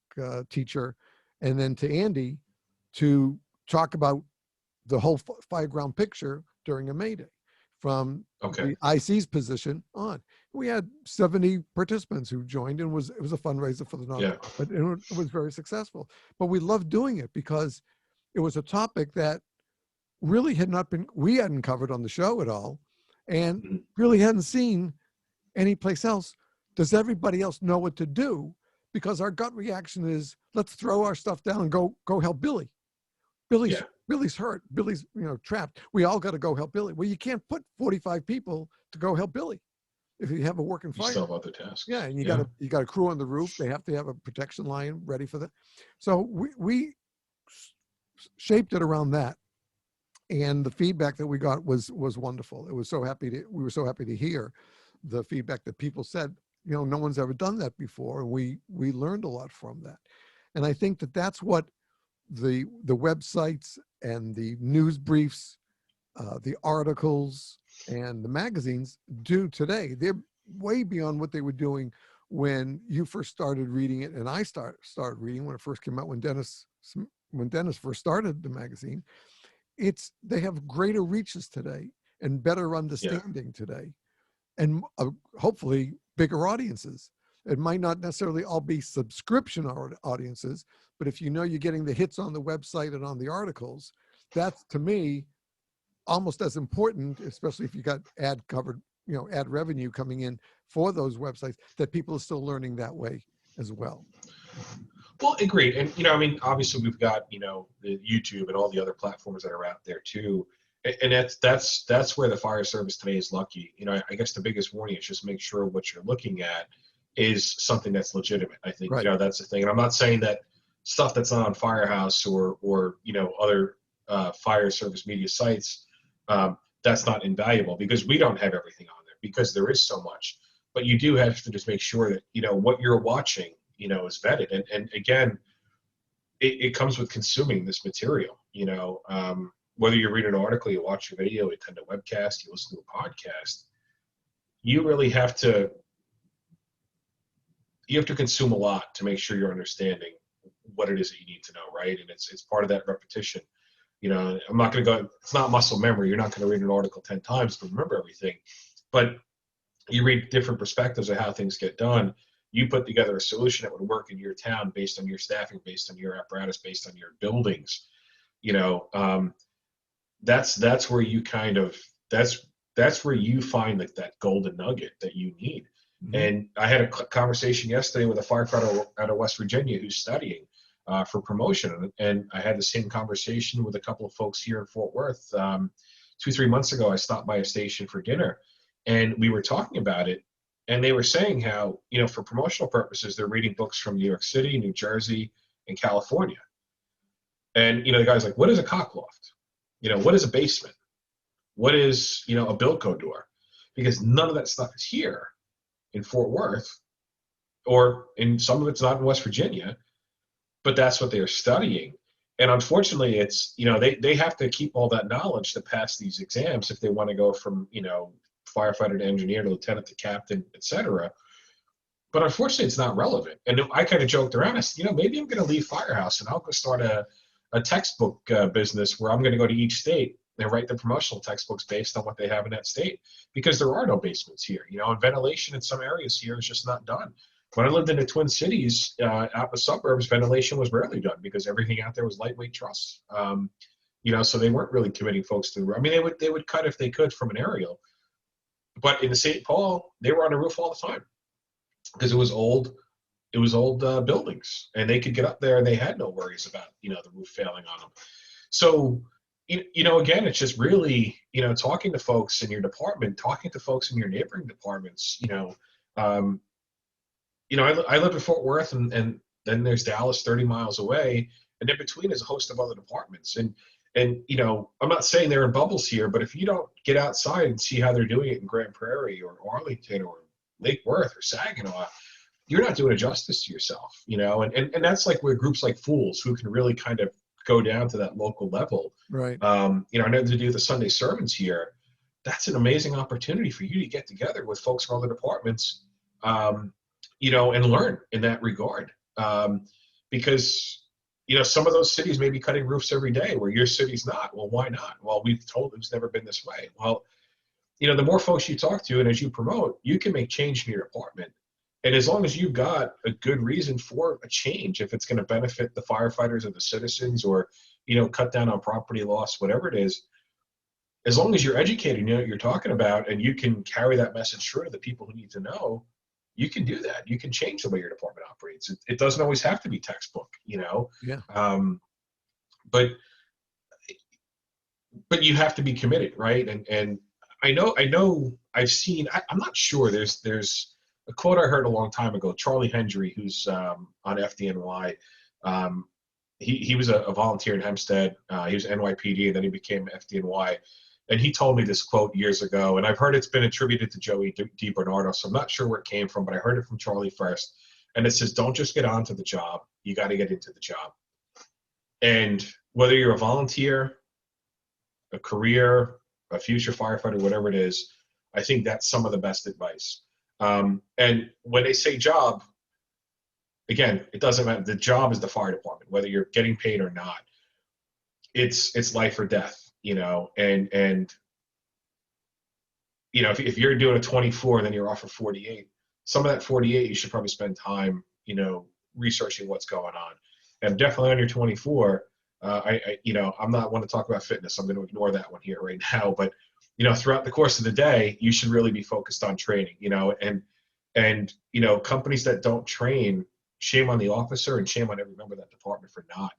teacher, and then to Andy to talk about the whole fireground picture during a Mayday from Okay. the IC's position on. We had 70 participants who joined, and it was a fundraiser for the nonprofit, and it was very successful. But we loved doing it because it was a topic that really we hadn't covered on the show at all, and Mhm. really hadn't seen anyplace else. Does everybody else know what to do? Because our gut reaction is, let's throw our stuff down and go help Billy. Billy's hurt. Billy's trapped. We all got to go help Billy. Well, you can't put 45 people to go help Billy if you have a working You fire. still have other tasks. Yeah, and you got a crew on the roof. They have to have a protection line ready for that. So we shaped it around that, and the feedback that we got was wonderful. We were so happy to hear the feedback that people said, no one's ever done that before, and we learned a lot from that. And I think that that's what the websites and the news briefs, the articles and the magazines do today. They're way beyond what they were doing when you first started reading it, and I started reading when it first came out, when Dennis first started the magazine. They have greater reaches today and better understanding today, and hopefully bigger audiences. It might not necessarily all be subscription audiences, but if you're getting the hits on the website and on the articles, that's, to me, almost as important, especially if you got ad revenue coming in for those websites, that people are still learning that way as well. Well, agreed. And, obviously we've got, the YouTube and all the other platforms that are out there too. And that's where the fire service today is lucky. I guess the biggest warning is just make sure what you're looking at is something that's legitimate. I think, Right. That's the thing. And I'm not saying that stuff that's not on Firehouse or other fire service media sites, that's not invaluable, because we don't have everything on there, because there is so much. But you do have to just make sure that, what you're watching, is vetted. And again, it comes with consuming this material, whether you read an article, you watch a video, you attend a webcast, you listen to a podcast, you really have to consume a lot to make sure you're understanding what it is that you need to know, right? And it's part of that repetition. I'm not going to go, it's not muscle memory. You're not going to read an article 10 times to remember everything, but you read different perspectives of how things get done. You put together a solution that would work in your town based on your staffing, based on your apparatus, based on your buildings. That's where you that's where you find that golden nugget that you need. Mm-hmm. And I had a conversation yesterday with a firefighter out of West Virginia who's studying for promotion, and I had the same conversation with a couple of folks here in Fort Worth. 2-3 months ago, I stopped by a station for dinner, and we were talking about it. And they were saying how, for promotional purposes, they're reading books from New York City, New Jersey, and California. And, the guy's like, what is a cock loft? What is a basement? What is, a Bilco door? Because none of that stuff is here in Fort Worth, or in some of it's not in West Virginia, but that's what they're studying. And unfortunately, it's, they have to keep all that knowledge to pass these exams if they want to go from, firefighter to engineer to lieutenant to captain, etc. But unfortunately, it's not relevant. And I kind of joked around. I said, maybe I'm going to leave Firehouse and I'll go start a textbook business where I'm going to go to each state and write the promotional textbooks based on what they have in that state, because there are no basements here. And ventilation in some areas here is just not done. When I lived in the Twin Cities, out in the suburbs, ventilation was rarely done because everything out there was lightweight truss. So they weren't really committing folks to. I mean, they would cut if they could from an aerial. But in the St. Paul, they were on the roof all the time because it was old, it was old buildings, and they could get up there and they had no worries about, the roof failing on them. So, again, it's just really, talking to folks in your department, talking to folks in your neighboring departments. I live in Fort Worth, and then there's Dallas, 30 miles away, and in between is a host of other departments. And I'm not saying they're in bubbles here, but if you don't get outside and see how they're doing it in Grand Prairie or Arlington or Lake Worth or Saginaw, you're not doing a justice to yourself, and that's like where groups like Fools, who can really kind of go down to that local level. Right. I know to do the Sunday sermons here. That's an amazing opportunity for you to get together with folks from other departments, and learn in that regard. Because, some of those cities may be cutting roofs every day where your city's not. Well, why not? Well, we've told it's never been this way. Well, the more folks you talk to and as you promote, you can make change in your department. And as long as you've got a good reason for a change, if it's going to benefit the firefighters or the citizens, or, cut down on property loss, whatever it is, as long as you're educated, what you're talking about, and you can carry that message through to the people who need to know, you can do that. You can change the way your department operates. It doesn't always have to be textbook, Yeah. But you have to be committed, right? And I know I've seen, I'm not sure, there's a quote I heard a long time ago, Charlie Hendry, who's on FDNY. He was a volunteer in Hempstead. He was NYPD, and then he became FDNY. And he told me this quote years ago, and I've heard it's been attributed to Joey DiBernardo, so I'm not sure where it came from, but I heard it from Charlie first. And it says, don't just get onto the job, you got to get into the job. And whether you're a volunteer, a career, a future firefighter, whatever it is, I think that's some of the best advice. And when they say job, again, it doesn't matter. The job is the fire department, whether you're getting paid or not. It's life or death, and if you're doing a 24 and then you're offered 48, some of that 48 you should probably spend time, researching what's going on. And definitely on your 24, I'm not one to talk about fitness. I'm going to ignore that one here right now. But throughout the course of the day, you should really be focused on training. And companies that don't train, shame on the officer and shame on every member of that department for not.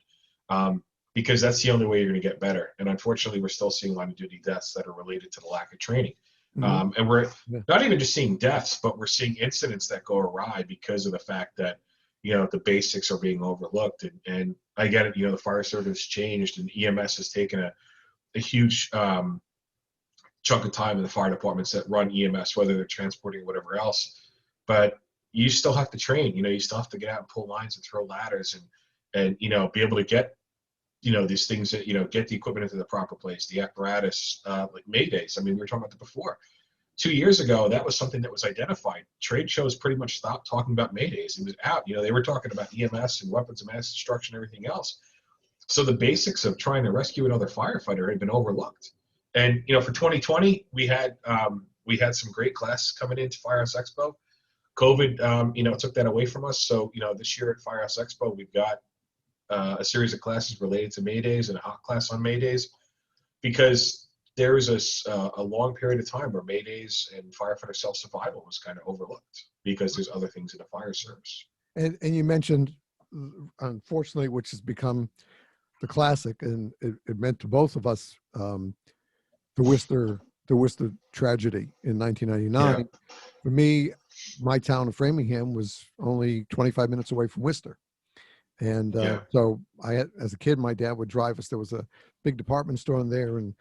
Because that's the only way you're going to get better. And unfortunately, we're still seeing line of duty deaths that are related to the lack of training. Mm-hmm. And we're not even just seeing deaths, but we're seeing incidents that go awry because of the fact that, the basics are being overlooked. And I get it, the fire service changed and EMS has taken a huge chunk of time in the fire departments that run EMS, whether they're transporting or whatever else. But you still have to train, you still have to get out and pull lines and throw ladders and be able to get, these things that, get the equipment into the proper place, the apparatus, like Maydays. I mean, we were talking about that before. 2 years ago, that was something that was identified. Trade shows pretty much stopped talking about Maydays. It was out. They were talking about EMS and weapons of mass destruction and everything else. So the basics of trying to rescue another firefighter had been overlooked. And, for 2020, we had some great classes coming into Firehouse Expo. COVID, took that away from us. So, this year at Firehouse Expo, we've got a series of classes related to Maydays and a hot class on Maydays, because there was a long period of time where Maydays and firefighter self-survival was kind of overlooked because there's other things in the fire service. And you mentioned, unfortunately, which has become the classic, and it meant to both of us, the Worcester tragedy in 1999. Yeah. For me, my town of Framingham was only 25 minutes away from Worcester. And so as a kid, my dad would drive us. There was a big department store in there, and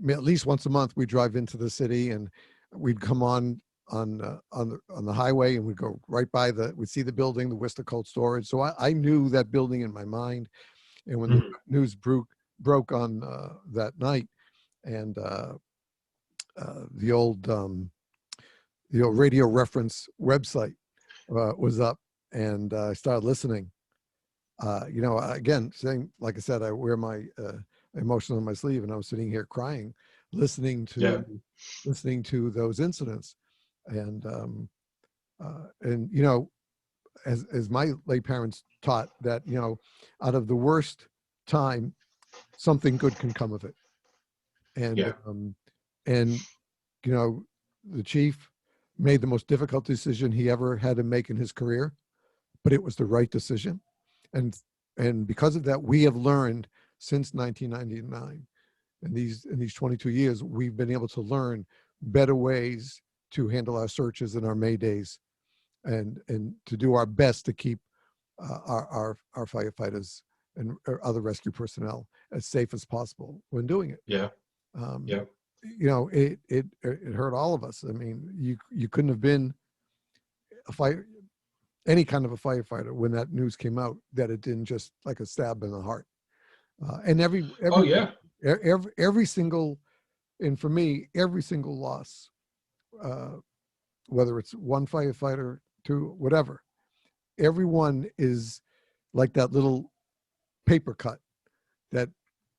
at least once a month we'd drive into the city, and we'd come on the highway, and we'd go right by we'd see the building, the Worcester Cold Storage. So I knew that building in my mind. And when the news broke on that night, and the old radio reference website was up, and I started listening. Again, saying, like I said, I wear my emotion on my sleeve, and I was sitting here crying, listening to those incidents. And as my late parents taught, that, out of the worst time, something good can come of it. And the chief made the most difficult decision he ever had to make in his career, but it was the right decision. And because of that, we have learned since 1999, in these 22 years, we've been able to learn better ways to handle our searches and our maydays, and to do our best to keep our firefighters and other rescue personnel as safe as possible when doing it. Yeah. Um, Yeah. you know, it hurt all of us. I mean, you couldn't have been a fire any kind of a firefighter when that news came out, that it didn't just like a stab in the heart. And Oh yeah. every single, and for me, every single loss, uh, whether it's one firefighter, two, whatever, everyone is like that little paper cut that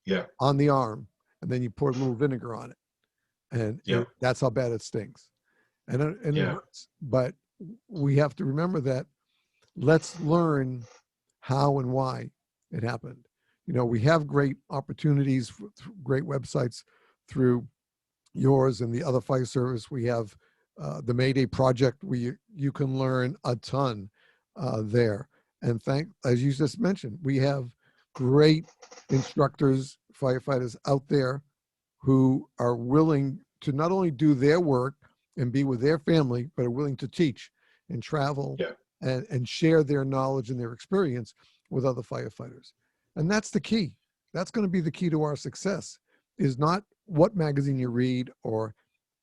Yeah. on the arm, and then you pour a little vinegar on it, and Yeah. that's how bad it stings, and it Yeah. hurts. But we have to remember that. Let's learn how and why it happened. You know, we have great opportunities, great websites through yours and the other fire service. We have the Mayday Project, where you can learn a ton there. And as you just mentioned, we have great instructors, firefighters out there who are willing to not only do their work and be with their family, but are willing to teach and travel Yeah. and share their knowledge and their experience with other firefighters. And that's the key. That's going to be the key to our success, is not what magazine you read or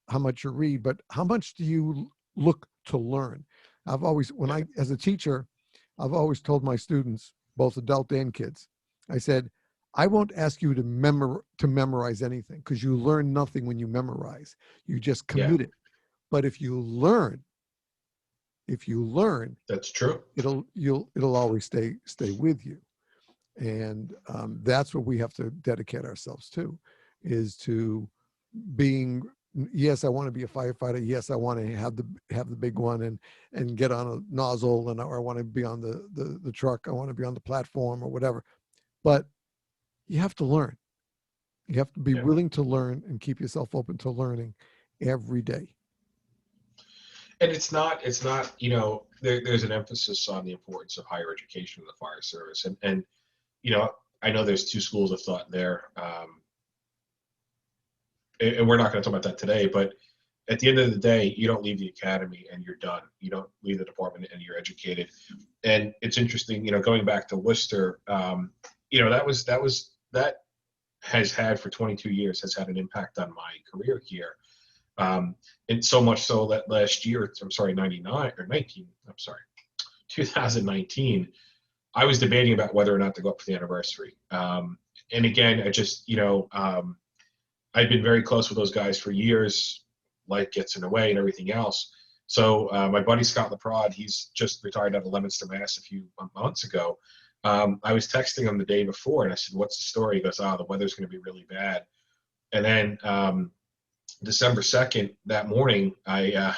how much you read, but how much do you look to learn? I've always, as a teacher, I've always told my students, both adult and kids, I said, I won't ask you to memorize anything, because you learn nothing when you memorize. You just Yeah. commit it. But if you learn, That's true. it'll always stay with you. And that's what we have to dedicate ourselves to, is to being, yes, I want to be a firefighter. Yes, I want to have the big one and get on a nozzle, or I want to be on the truck. I want to be on the platform or whatever. But you have to learn. You have to be Yeah. willing to learn and keep yourself open to learning every day. And it's not, you know, there's an emphasis on the importance of higher education in the fire service. And, you know, I know there's two schools of thought there. And we're not going to talk about that today, but at the end of the day, you don't leave the academy and you're done. You don't leave the department and you're educated. And it's interesting, you know, going back to Worcester, you know, that has had for 22 years has had an impact on my career here. And so much so that last year, 2019, I was debating about whether or not to go up for the anniversary. And again, I just, you know, I've been very close with those guys for years. Life gets in the way and everything else. So my buddy Scott LaPrade, he's just retired out of Leominster, Mass. A few months ago. I was texting him the day before, and I said, "What's the story?" He goes, "Oh, the weather's going to be really bad." And then December 2nd, that morning, I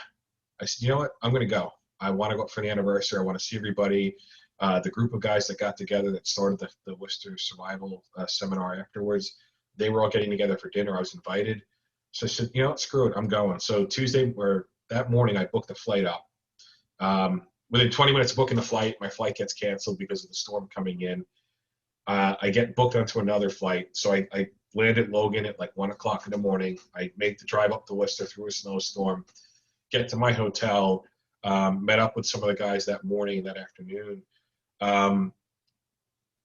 said, "You know what? I'm going to go. I want to go up for the anniversary. I want to see everybody." The group of guys that got together that started the Worcester Survival Seminar afterwards, they were all getting together for dinner. I was invited. So I said, "You know what? Screw it. I'm going." So that morning, I booked a flight up. Within 20 minutes of booking the flight, my flight gets canceled because of the storm coming in. I get booked onto another flight. So I landed Logan at like 1 o'clock in the morning. I make the drive up to Worcester through a snowstorm, get to my hotel, met up with some of the guys that morning and that afternoon. And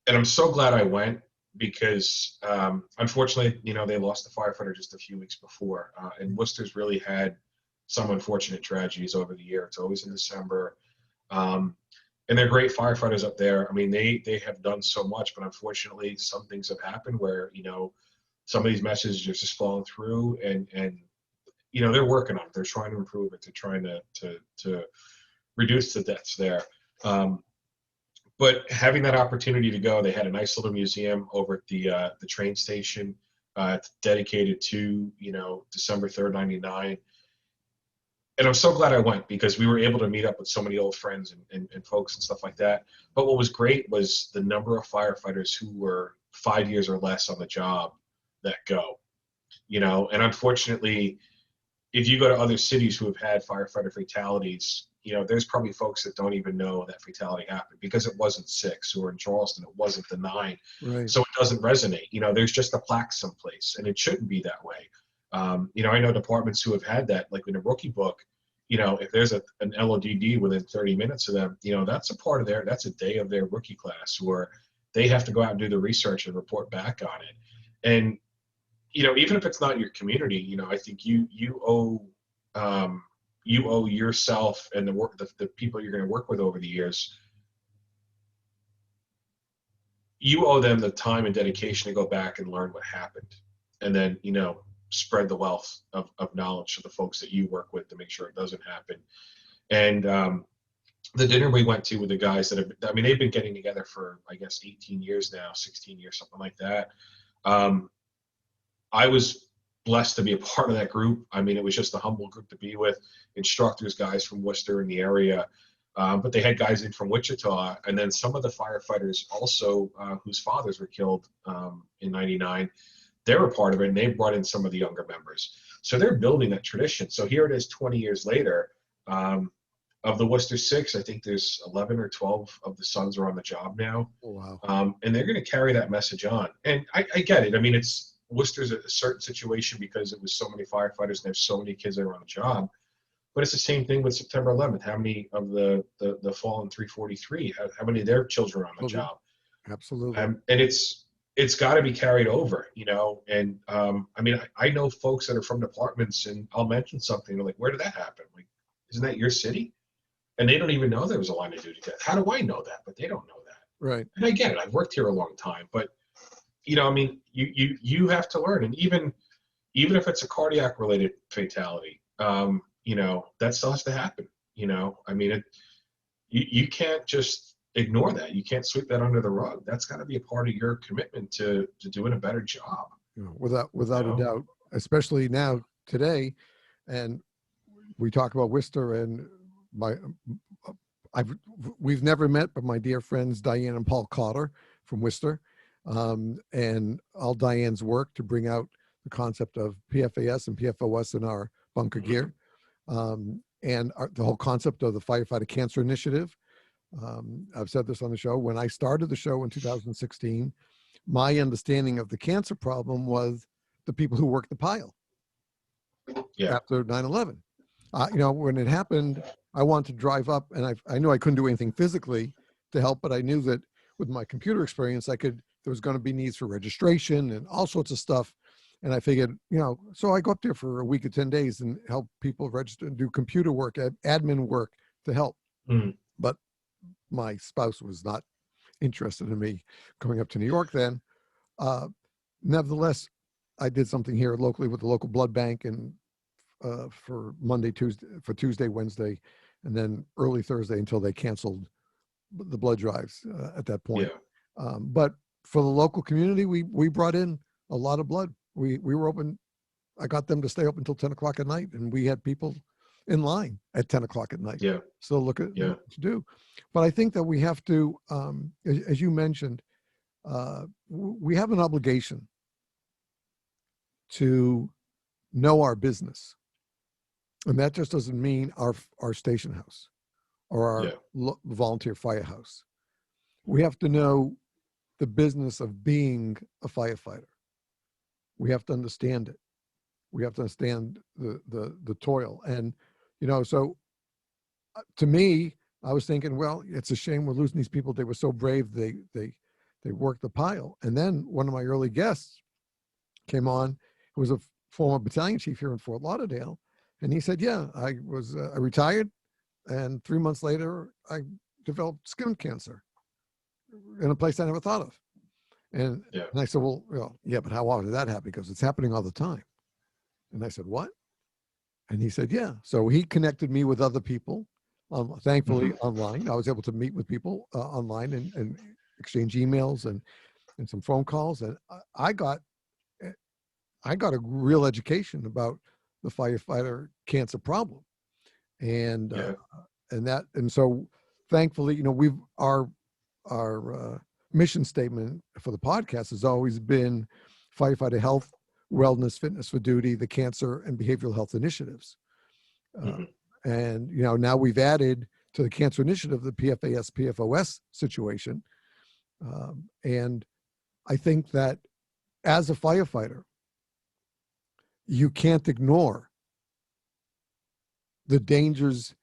I'm so glad I went, because unfortunately, you know, they lost a firefighter just a few weeks before. And Worcester's really had some unfortunate tragedies over the year. It's always in December. And they're great firefighters up there. I mean, they have done so much, but unfortunately, some things have happened where, you know, some of these messages are just falling through, and you know, they're working on it. They're trying to improve it. They're trying to reduce the deaths there. But having that opportunity to go, they had a nice little museum over at the train station, dedicated to, you know, December 3rd, 99. And I'm so glad I went, because we were able to meet up with so many old friends and folks and stuff like that. But what was great was the number of firefighters who were 5 years or less on the job that go, you know. And unfortunately, if you go to other cities who have had firefighter fatalities, there's probably folks that don't even know that fatality happened because it wasn't 6, or in Charleston, it wasn't the 9. Right. So it doesn't resonate. There's just a plaque someplace, and it shouldn't be that way. I know departments who have had that, like in a rookie book, if there's an LODD within 30 minutes of them, that's a day of their rookie class where they have to go out and do the research and report back on it. And, even if it's not your community, I think you owe yourself and the people you're going to work with over the years, you owe them the time and dedication to go back and learn what happened. And then, spread the wealth of knowledge to the folks that you work with to make sure it doesn't happen. And the dinner we went to with the guys they've been getting together for, I guess, 18 years now, 16 years, something like that. I was blessed to be a part of that group. It was just a humble group to be with, instructors, guys from Worcester in the area. But they had guys in from Wichita, and then some of the firefighters also whose fathers were killed in '99. They were part of it, and they brought in some of the younger members. So they're building that tradition. So here it is 20 years later. Of the Worcester 6, I think there's 11 or 12 of the sons are on the job now. Oh, wow. And they're going to carry that message on. And I get it. Worcester's a certain situation because it was so many firefighters and there's so many kids that are on the job. But it's the same thing with September 11th. How many of the fallen 343, how many of their children are on the job? Absolutely. And it's got to be carried over, and I know folks that are from departments, and I'll mention something, they're like, where did that happen? Like, isn't that your city? And they don't even know there was a line of duty death. How do I know that? But they don't know that. Right. And I get it. I've worked here a long time, but you have to learn. And even if it's a cardiac related fatality, that still has to happen. You can't just ignore that. You can't sweep that under the rug. That's got to be a part of your commitment to doing a better job. Without a doubt, especially now today. And we talk about Worcester, and we've never met, but my dear friends Diane and Paul Cotter from Worcester, and all Diane's work to bring out the concept of PFAS and PFOS in our bunker gear, and the whole concept of the Firefighter Cancer Initiative. I've said this on the show. When I started the show in 2016, my understanding of the cancer problem was the people who worked the pile after 9/11. When it happened, I wanted to drive up, and I knew I couldn't do anything physically to help, but I knew that with my computer experience, there was going to be needs for registration and all sorts of stuff. And I figured, so I go up there for a week or 10 days and help people register and do computer work, admin work to help. But my spouse was not interested in me going up to New York then. Nevertheless, I did something here locally with the local blood bank, and for Tuesday, Wednesday, and then early Thursday until they canceled the blood drives at that point. Yeah. But for the local community, we brought in a lot of blood. We were open. I got them to stay open until 10 o'clock at night, and we had people in line at 10 o'clock at night. Yeah. So look at what to do. But I think that we have to, as you mentioned, we have an obligation to know our business. And that just doesn't mean our station house or our volunteer firehouse. We have to know the business of being a firefighter. We have to understand it. We have to understand the toil. And, so to me, I was thinking, well, it's a shame we're losing these people. They were so brave. They worked the pile. And then one of my early guests came on, who was a former battalion chief here in Fort Lauderdale. And he said, yeah, I retired. And 3 months later, I developed skin cancer in a place I never thought of. And I said, well, but how often did that happen? Because it's happening all the time. And I said, what? And he said, yeah. So he connected me with other people, thankfully online. I was able to meet with people online and exchange emails and some phone calls. And I got a real education about the firefighter cancer problem. And so thankfully, our mission statement for the podcast has always been firefighter health, wellness, fitness for duty, the cancer and behavioral health initiatives. And, now we've added to the cancer initiative, the PFAS, PFOS situation. And I think that as a firefighter, you can't ignore the dangers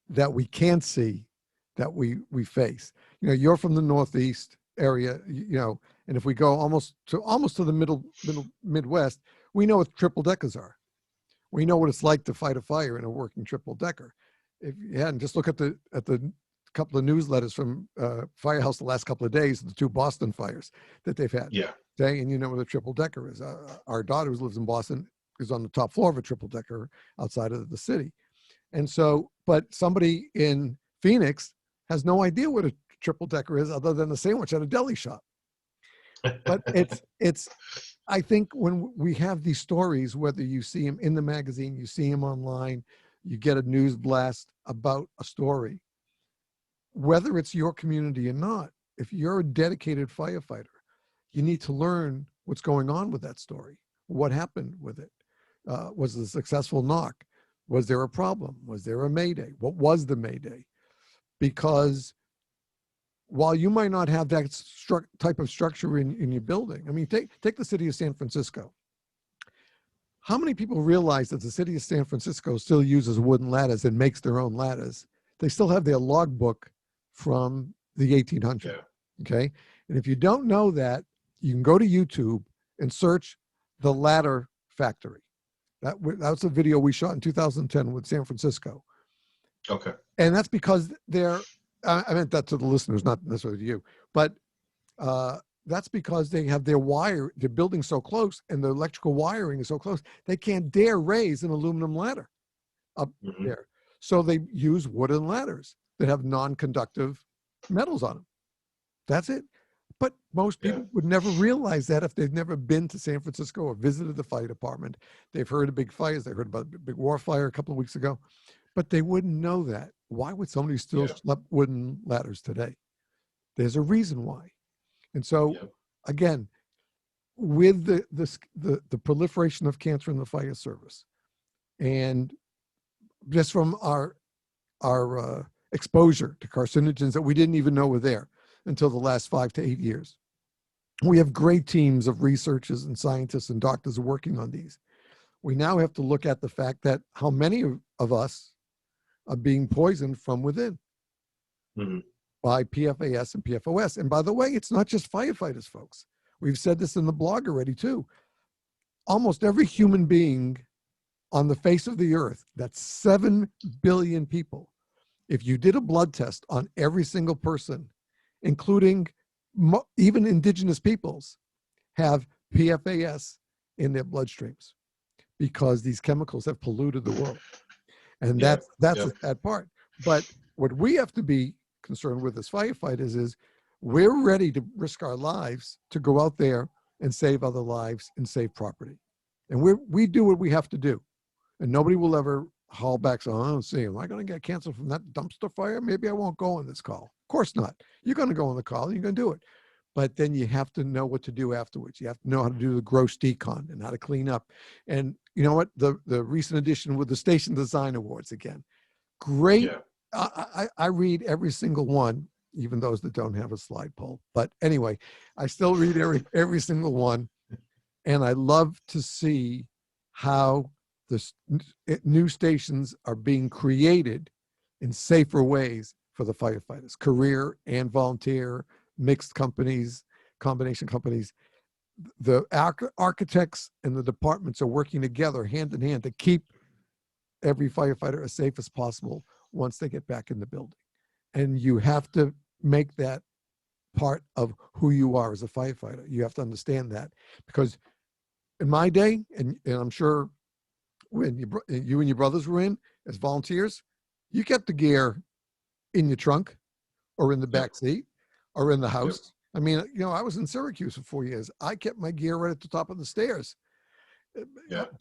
that we can't see, that we face. You're from the Northeast area, and if we go almost to the middle Midwest, we know what triple deckers are. We know what it's like to fight a fire in a working triple decker. If you hadn't, just look at the couple of newsletters from Firehouse the last couple of days, the 2 Boston fires that they've had. Yeah. Okay, and you know what a triple decker is. Our daughter, who lives in Boston, is on the top floor of a triple decker outside of the city. And so, but somebody in Phoenix has no idea what a triple decker is other than a sandwich at a deli shop. But it's I think when we have these stories, whether you see them in the magazine, you see them online, you get a news blast about a story, whether it's your community or not, if you're a dedicated firefighter, you need to learn what's going on with that story. What happened with it? Was it a successful knock? Was there a problem? Was there a mayday? What was the mayday? Because while you might not have that type of structure in your building, I mean, take the city of San Francisco. How many people realize that the city of San Francisco still uses wooden ladders and makes their own ladders? They still have their logbook from the 1800s. Yeah. Okay. And if you don't know that, you can go to YouTube and search the ladder factory. That was a video we shot in 2010 with San Francisco. Okay. And that's because I meant that to the listeners, not necessarily to you, but that's because they have their building so close and the electrical wiring is so close, they can't dare raise an aluminum ladder up there. So they use wooden ladders that have non-conductive metals on them. That's it. But most people would never realize that if they've never been to San Francisco or visited the fire department. They've heard of big fires. They heard about a big war fire a couple of weeks ago, but they wouldn't know that. Why would somebody still schlep wooden ladders today? There's a reason why. And so, again, with the proliferation of cancer in the fire service, and just from our exposure to carcinogens that we didn't even know were there until the last 5 to 8 years, we have great teams of researchers and scientists and doctors working on these. We now have to look at the fact that how many of us are being poisoned from within by PFAS and PFOS. And by the way, it's not just firefighters, folks. We've said this in the blog already too. Almost every human being on the face of the earth, that's 7 billion people. If you did a blood test on every single person, including even indigenous peoples, have PFAS in their bloodstreams because these chemicals have polluted the world. And that's the sad part. But what we have to be concerned with as firefighters is we're ready to risk our lives to go out there and save other lives and save property. And we do what we have to do. And nobody will ever haul back, so I don't see, am I going to get canceled from that dumpster fire? Maybe I won't go on this call. Of course not. You're going to go on the call and you're going to do it. But then you have to know what to do afterwards. You have to know how to do the gross decon and how to clean up. And you know what? The recent edition with the Station Design Awards again. Great. Yeah. I read every single one, even those that don't have a slide poll. But anyway, I still read every single one. And I love to see how the new stations are being created in safer ways for the firefighters, career and volunteer, mixed companies, combination companies. The architects and the departments are working together hand in hand to keep every firefighter as safe as possible once they get back in the building. And you have to make that part of who you are as a firefighter. You have to understand that, because in my day, and I'm sure when you and your brothers were in as volunteers, you kept the gear in your trunk or in the back seat or in the house. I mean, I was in Syracuse for 4 years. I kept my gear right at the top of the stairs,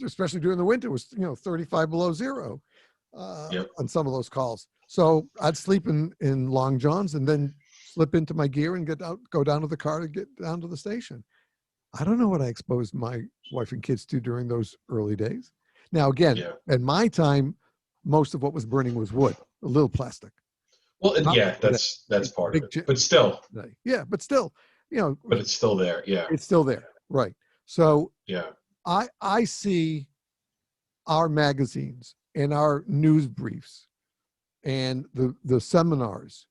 especially during the winter. It was 35 below zero on some of those calls. So I'd sleep in long johns and then slip into my gear and go down to the car to get down to the station. I don't know what I exposed my wife and kids to during those early days. Now, again, at my time, most of what was burning was wood, a little plastic. Well, Not yeah, today. that's part of Big it. But still, today. Yeah, but still, you know, but it's still there. Yeah, it's still there. Right. So yeah, I see our magazines and our news briefs and the seminars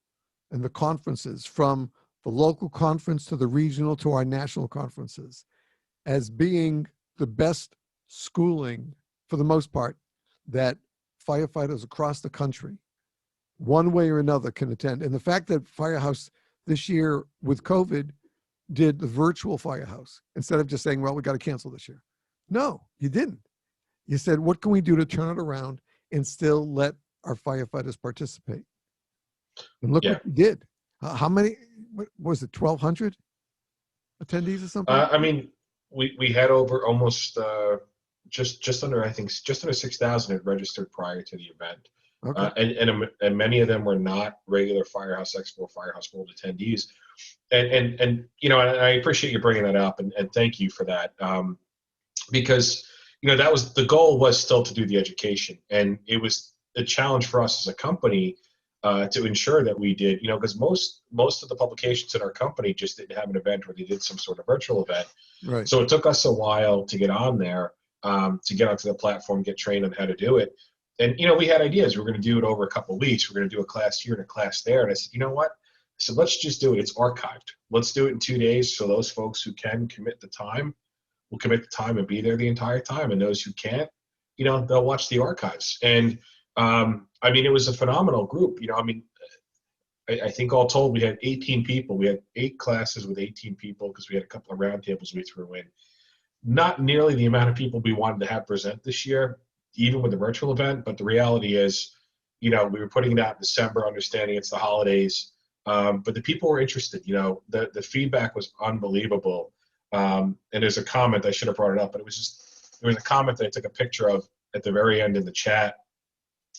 and the conferences, from the local conference to the regional to our national conferences, as being the best schooling, for the most part, that firefighters across the country, one way or another, can attend. And the fact that Firehouse this year with COVID did the virtual Firehouse instead of just saying, well, we got to cancel this year. No, you didn't. You said, what can we do to turn it around and still let our firefighters participate? And look yeah. what you did. How many, what was it, 1,200 attendees or something? I mean, we had over almost just under, I think just under 6,000 had registered prior to the event. Okay. And many of them were not regular Firehouse Expo, Firehouse World attendees. And you know, and I appreciate you bringing that up, and thank you for that, because you know that was the goal, was still to do the education, and it was a challenge for us as a company to ensure that we did, you know, because most of the publications in our company just didn't have an event where they did some sort of virtual event. Right. So it took us a while to get on there, to get onto the platform, get trained on how to do it. And, you know, we had ideas. We were going to do it over a couple of weeks. We're going to do a class here and a class there. And I said, you know what? I said, let's just do it. It's archived. Let's do it in 2 days. So those folks who can commit the time will commit the time and be there the entire time. And those who can't, you know, they'll watch the archives. And I mean, it was a phenomenal group. You know, I mean, I think all told, we had 18 people. We had 8 classes with 18 people because we had a couple of roundtables we threw in. Not nearly the amount of people we wanted to have present this year, even with the virtual event. But the reality is, you know, we were putting it out in December, understanding it's the holidays. But the people were interested. You know, the feedback was unbelievable. And there's a comment, I should have brought it up, but there was a comment that I took a picture of at the very end in the chat.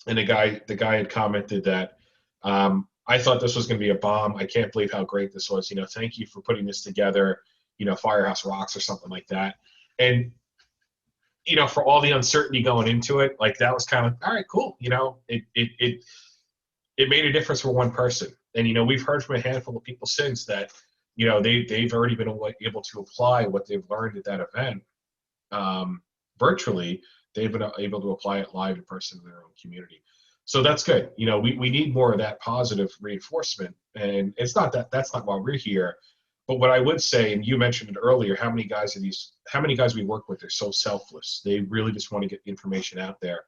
And the guy had commented that, I thought this was going to be a bomb. I can't believe how great this was. You know, thank you for putting this together. You know, Firehouse rocks, or something like that. And, you know, for all the uncertainty going into it, like, that was kind of, all right, cool. You know, it made a difference for one person. And, you know, we've heard from a handful of people since that, you know, they've already been able to apply what they've learned at that event virtually. They've been able to apply it live in person in their own community. So that's good. You know, we need more of that positive reinforcement. And it's not that's not why we're here. But what I would say, and you mentioned it earlier, how many guys we work with are so selfless. They really just want to get information out there.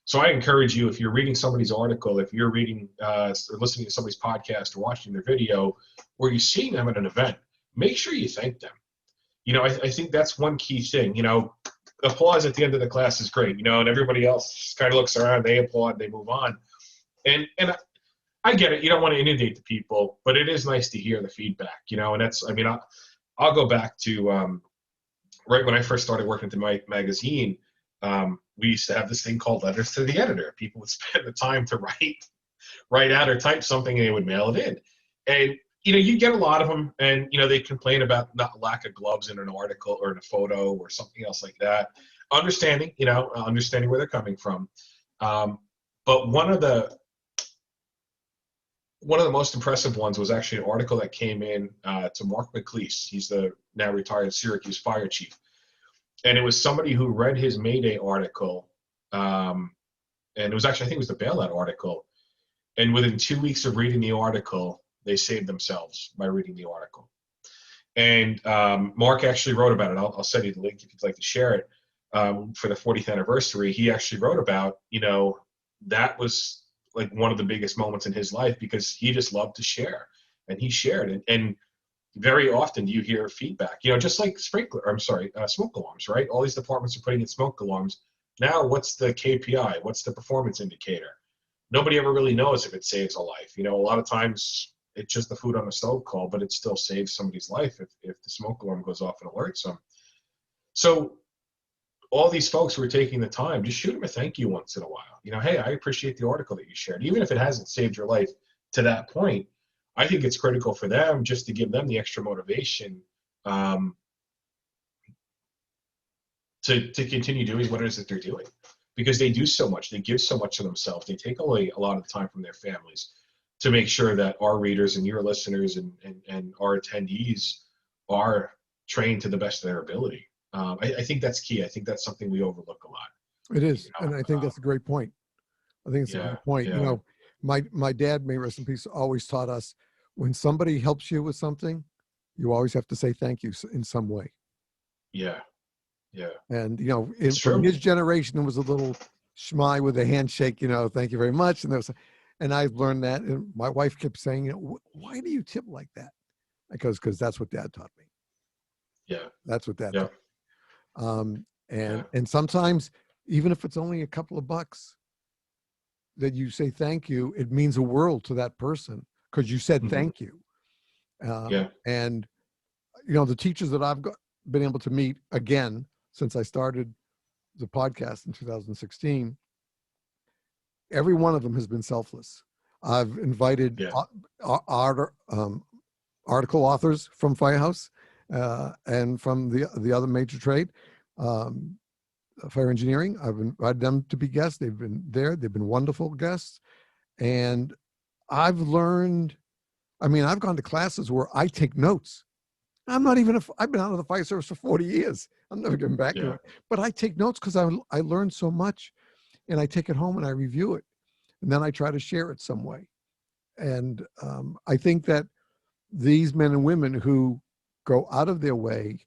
So I encourage you, if you're reading somebody's article, if you're reading or listening to somebody's podcast or watching their video, or you're seeing them at an event, make sure you thank them. You know, I think that's one key thing. You know, applause at the end of the class is great, you know, and everybody else just kind of looks around, they applaud, they move on. And I get it, you don't want to inundate the people, but it is nice to hear the feedback, you know. And that's, I mean, I'll go back to right when I first started working at the magazine. We used to have this thing called letters to the editor. People would spend the time to write out or type something, and they would mail it in. And you know, you get a lot of them, and you know, they complain about not lack of gloves in an article or in a photo or something else like that. Understanding, you know, understanding where they're coming from. But one of the most impressive ones was actually an article that came in to Mark McLeese. He's the now retired Syracuse fire chief, and it was somebody who read his Mayday article, and it was actually, I think it was the bailout article, and within 2 weeks of reading the article, they saved themselves by reading the article. And Mark actually wrote about it. I'll send you the link if you'd like to share it. For the 40th anniversary, he actually wrote about, you know, that was like one of the biggest moments in his life, because he just loved to share, and he shared it. And very often you hear feedback, you know, just like smoke alarms, right? All these departments are putting in smoke alarms. Now, what's the KPI? What's the performance indicator? Nobody ever really knows if it saves a life. You know, a lot of times it's just the food on the stove call, but it still saves somebody's life if the smoke alarm goes off and alerts them. So all these folks who are taking the time, just shoot them a thank you once in a while. You know, hey, I appreciate the article that you shared. Even if it hasn't saved your life to that point, I think it's critical for them just to give them the extra motivation to continue doing what it is that they're doing. because they do so much. They give so much of themselves. They take away a lot of the time from their families to make sure that our readers and your listeners and our attendees are trained to the best of their ability. I think that's key. I think that's something we overlook a lot. It is, You know? and I think that's a great point. I think it's a Yeah, great point. You yeah, know, my dad, may rest in peace, always taught us when somebody helps you with something, you always have to say thank you in some way. yeah, yeah. And you know, It's from true. his generation, it was a little schmy with a handshake. You know, thank you very much. And and I've learned that. And my wife kept saying, you know, why do you tip like that? Because that's what Dad taught me. Yeah, That's what Dad yeah, taught me. yeah. And sometimes, even if it's only a couple of bucks that you say thank you, it means a world to that person because you said Hmm. thank you. Yeah, And you know, the teachers that been able to meet again since I started the podcast in 2016, every one of them has been selfless. I've invited yeah, article authors from Firehouse and from the other major trade, um, fire engineering. I've invited them to be guests. They've been there. They've been wonderful guests. And I've learned, I mean, I've gone to classes where I take notes. I'm not even, I've been out of the fire service for 40 years. I'm never getting back to yeah. it. But I take notes because I learned so much, and I take it home and I review it. And then I try to share it some way. And I think that these men and women who go out of their way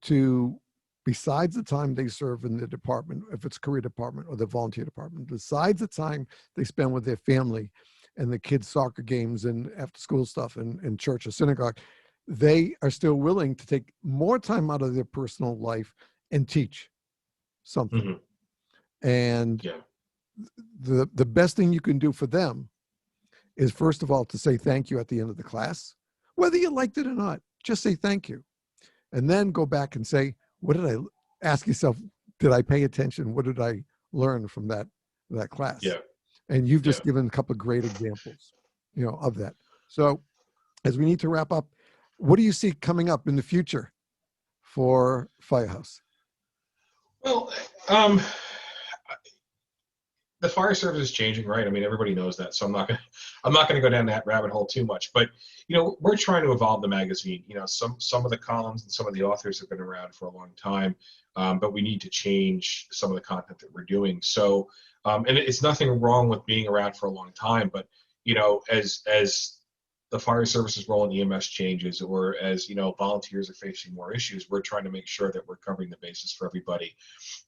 to, besides the time they serve in the department, if it's career department or the volunteer department, besides the time they spend with their family and the kids' soccer games and after school stuff and church or synagogue, they are still willing to take more time out of their personal life and teach something. Hmm. And Yeah, the best thing you can do for them is, first of all, to say thank you at the end of the class, whether you liked it or not. Just say thank you, and then go back and say, what did I ask yourself? Did I pay attention? What did I learn from that class? yeah, And you've yeah. just given a couple of great examples, you know, of that. So as we need to wrap up, what do you see coming up in the future for Firehouse? Well, the fire service is changing, right? I mean, everybody knows that, so I'm not gonna go down that rabbit hole too much. But you know, we're trying to evolve the magazine. You know, some of the columns and some of the authors have been around for a long time, but we need to change some of the content that we're doing. So, and it's nothing wrong with being around for a long time, but you know, as the fire services role in EMS changes, or as you know, volunteers are facing more issues, we're trying to make sure that we're covering the bases for everybody.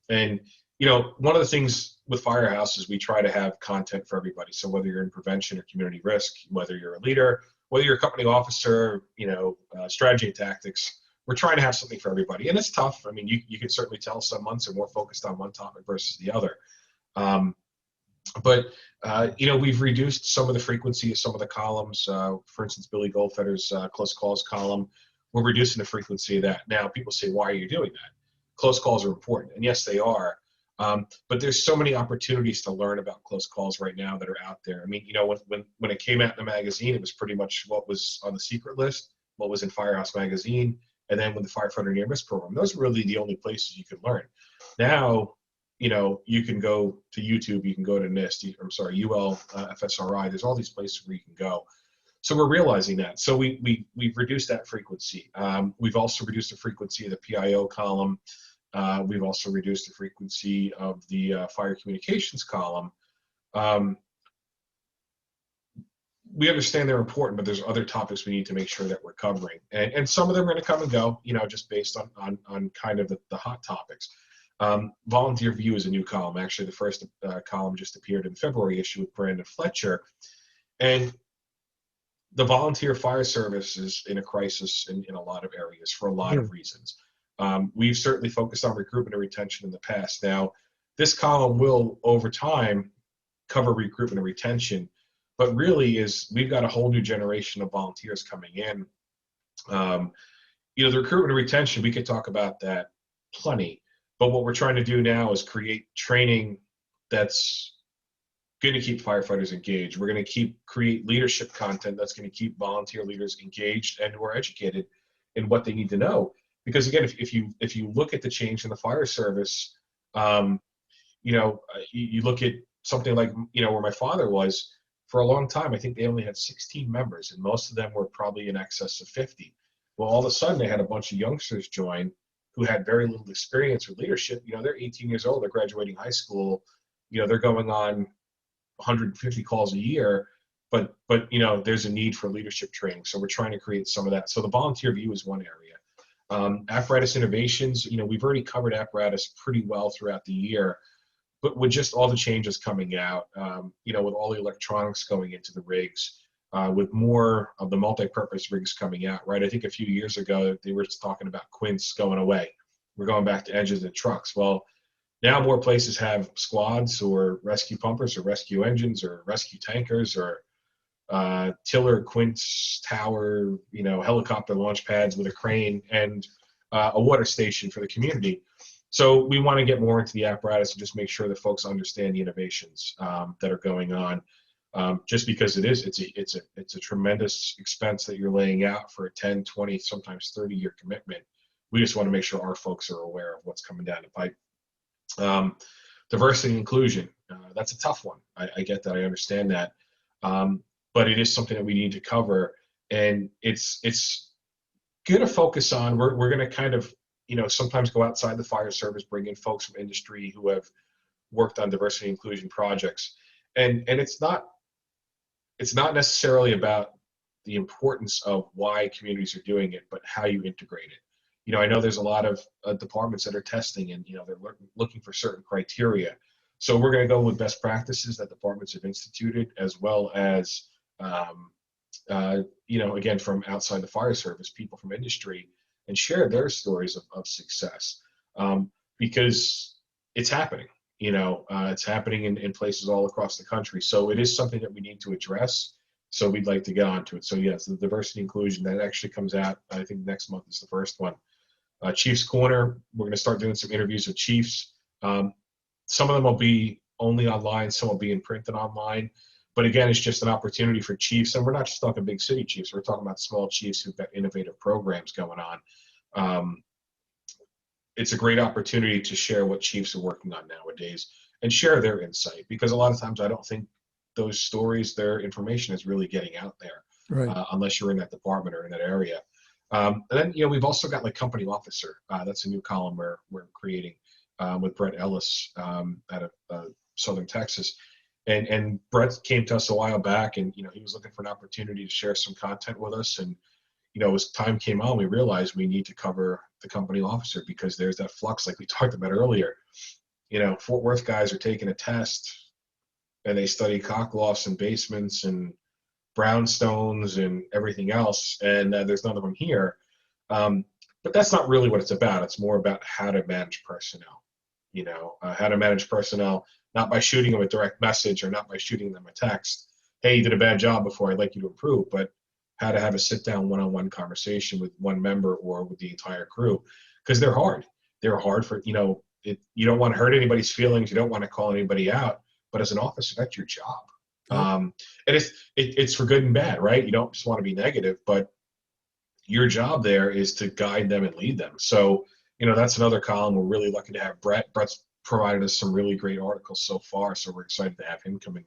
And you know, one of the things with Firehouse is we try to have content for everybody. So whether you're in prevention or community risk, whether you're a leader, whether you're a company officer, you know, strategy and tactics, we're trying to have something for everybody. And it's tough. I mean, you can certainly tell some months are more focused on one topic versus the other. Um, but you know, we've reduced some of the frequency of some of the columns. For instance, Billy Goldfeder's close calls column, we're reducing the frequency of that. Now, people say, why are you doing that? Close calls are important, and yes, they are. But there's so many opportunities to learn about close calls right now that are out there. I mean, you know, when it came out in the magazine, it was pretty much what was on the secret list, what was in Firehouse Magazine, and then with the Firefighter Near Miss program. Those are really the only places you could learn. Now, you know, you can go to YouTube, you can go to NIST, I'm sorry, UL, FSRI. There's all these places where you can go. So we're realizing that. So we've reduced that frequency. We've also reduced the frequency of the PIO column. We've also reduced the frequency of the fire communications column. We understand they're important, but there's other topics we need to make sure that we're covering. And some of them are going to come and go, you know, just based on kind of the hot topics. Volunteer View is a new column. Actually, the first column just appeared in the February issue with Brandon Fletcher. And the volunteer fire service is in a crisis in a lot of areas for a lot of reasons. We've certainly focused on recruitment and retention in the past. Now, this column will, over time, cover recruitment and retention, but really we've got a whole new generation of volunteers coming in. You know, the recruitment and retention, we could talk about that plenty, but what we're trying to do now is create training that's going to keep firefighters engaged. We're going to create leadership content that's going to keep volunteer leaders engaged and who are educated in what they need to know. Because again, if you look at the change in the fire service, you you look at something like, where my father was for a long time, I think they only had 16 members, and most of them were probably in excess of 50. Well, all of a sudden they had a bunch of youngsters join who had very little experience with leadership. They're 18 years old, they're graduating high school, they're going on 150 calls a year, but there's a need for leadership training. So we're trying to create some of that. So the volunteer view is one area. Apparatus Innovations, we've already covered Apparatus pretty well throughout the year, but with just all the changes coming out, with all the electronics going into the rigs, with more of the multi-purpose rigs coming out, right? I think a few years ago, they were talking about quints going away. We're going back to engines and trucks. Well, now more places have squads or rescue pumpers or rescue engines or rescue tankers or tiller, quints, tower, helicopter launch pads with a crane and a water station for the community. So we want to get more into the apparatus and just make sure that folks understand the innovations that are going on. Just because it's a tremendous expense that you're laying out for a 10, 20, sometimes 30-year commitment. We just want to make sure our folks are aware of what's coming down the pipe. Diversity and inclusion, that's a tough one. I get that, I understand that. But it is something that we need to cover, and it's good to focus on. We're going to kind of, sometimes go outside the fire service, bring in folks from industry who have worked on diversity and inclusion projects. And it's not necessarily about the importance of why communities are doing it, but how you integrate it. I know there's a lot of departments that are testing, and they're looking for certain criteria. So we're going to go with best practices that departments have instituted, as well as again, from outside the fire service, people from industry, and share their stories of success, because it's happening. It's happening in places all across the country. So it is something that we need to address. So we'd like to get onto it. So yes, the diversity inclusion that actually comes out, I think next month is the first one. Chiefs Corner, we're going to start doing some interviews with chiefs. Some of them will be only online, some will be in print and online. But again, it's just an opportunity for chiefs, and we're not just talking big city chiefs. We're talking about small chiefs who've got innovative programs going on. It's a great opportunity to share what chiefs are working on nowadays and share their insight, because a lot of times I don't think those stories, their information is really getting out there, Right. Unless you're in that department or in that area. And then, we've also got like company officer. That's a new column we're creating with Brett Ellis out of Southern Texas. And Brett came to us a while back, and he was looking for an opportunity to share some content with us. And as time came on, we realized we need to cover the company officer, because there's that flux like we talked about earlier. Fort Worth guys are taking a test, and they study cock loss and basements and brownstones and everything else, and there's none of them here. But that's not really what it's about. It's more about how to manage personnel. How to manage personnel, not by shooting them a direct message or not by shooting them a text, hey, you did a bad job before, I'd like you to improve, but how to have a sit-down one-on-one conversation with one member or with the entire crew, because they're hard. They're hard for, you don't want to hurt anybody's feelings, you don't want to call anybody out, but as an officer, that's your job. And it's for good and bad, right? You don't just want to be negative, but your job there is to guide them and lead them. So, that's another column. We're really lucky to have Brett. Brett's provided us some really great articles so far, so we're excited to have him come in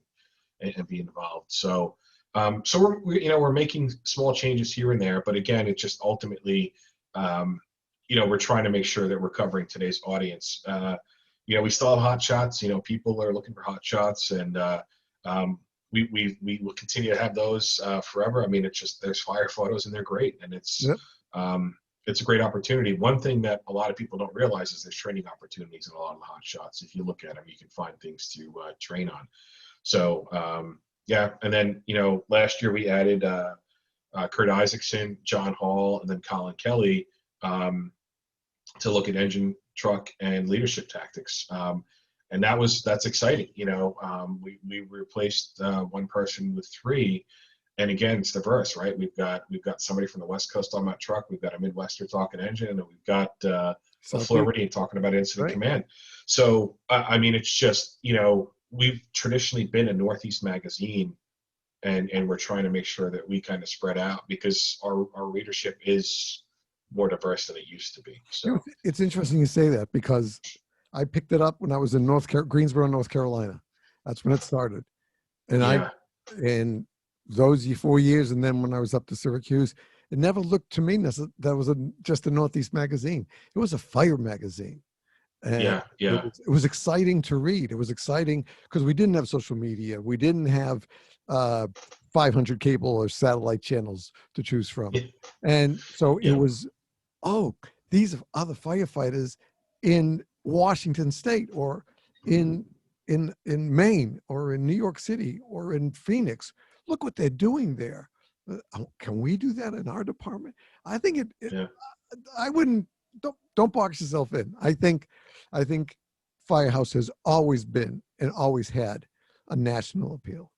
and be involved. So, we're making small changes here and there, but again, it's just ultimately, we're trying to make sure that we're covering today's audience. We still have hot shots. People are looking for hot shots, and we will continue to have those forever. I mean, it's just, there's fire photos, and they're great, and it's a great opportunity. One thing that a lot of people don't realize is there's training opportunities in a lot of the hot shots. If you look at them, you can find things to train on. So and then last year we added Kurt Isaacson, John Hall, and then Colin Kelly to look at engine, truck, and leadership tactics. And that's exciting. We replaced one person with three, and again, it's diverse, right? We've got somebody from the West Coast talking about truck, we've got a Midwester talking engine, and we've got a Floridian talking about incident command. So I mean, it's just, we've traditionally been a Northeast magazine, and we're trying to make sure that we kind of spread out, because our readership is more diverse than it used to be. So it's interesting you say that, because I picked it up when I was in Greensboro, North Carolina. That's when it started. And Yeah. in those 4 years, and then when I was up to Syracuse, it never looked to me that was just a Northeast magazine. It was a fire magazine. And Yeah. Yeah. it was exciting to read. It was exciting because we didn't have social media. We didn't have 500 cable or satellite channels to choose from. Yeah. And so it Yeah. was, oh, these are other firefighters in Washington State or in Maine or in New York City or in Phoenix. Look what they're doing there. Can we do that in our department? I think Yeah. I wouldn't, don't box yourself in. I think Firehouse has always been and always had a national appeal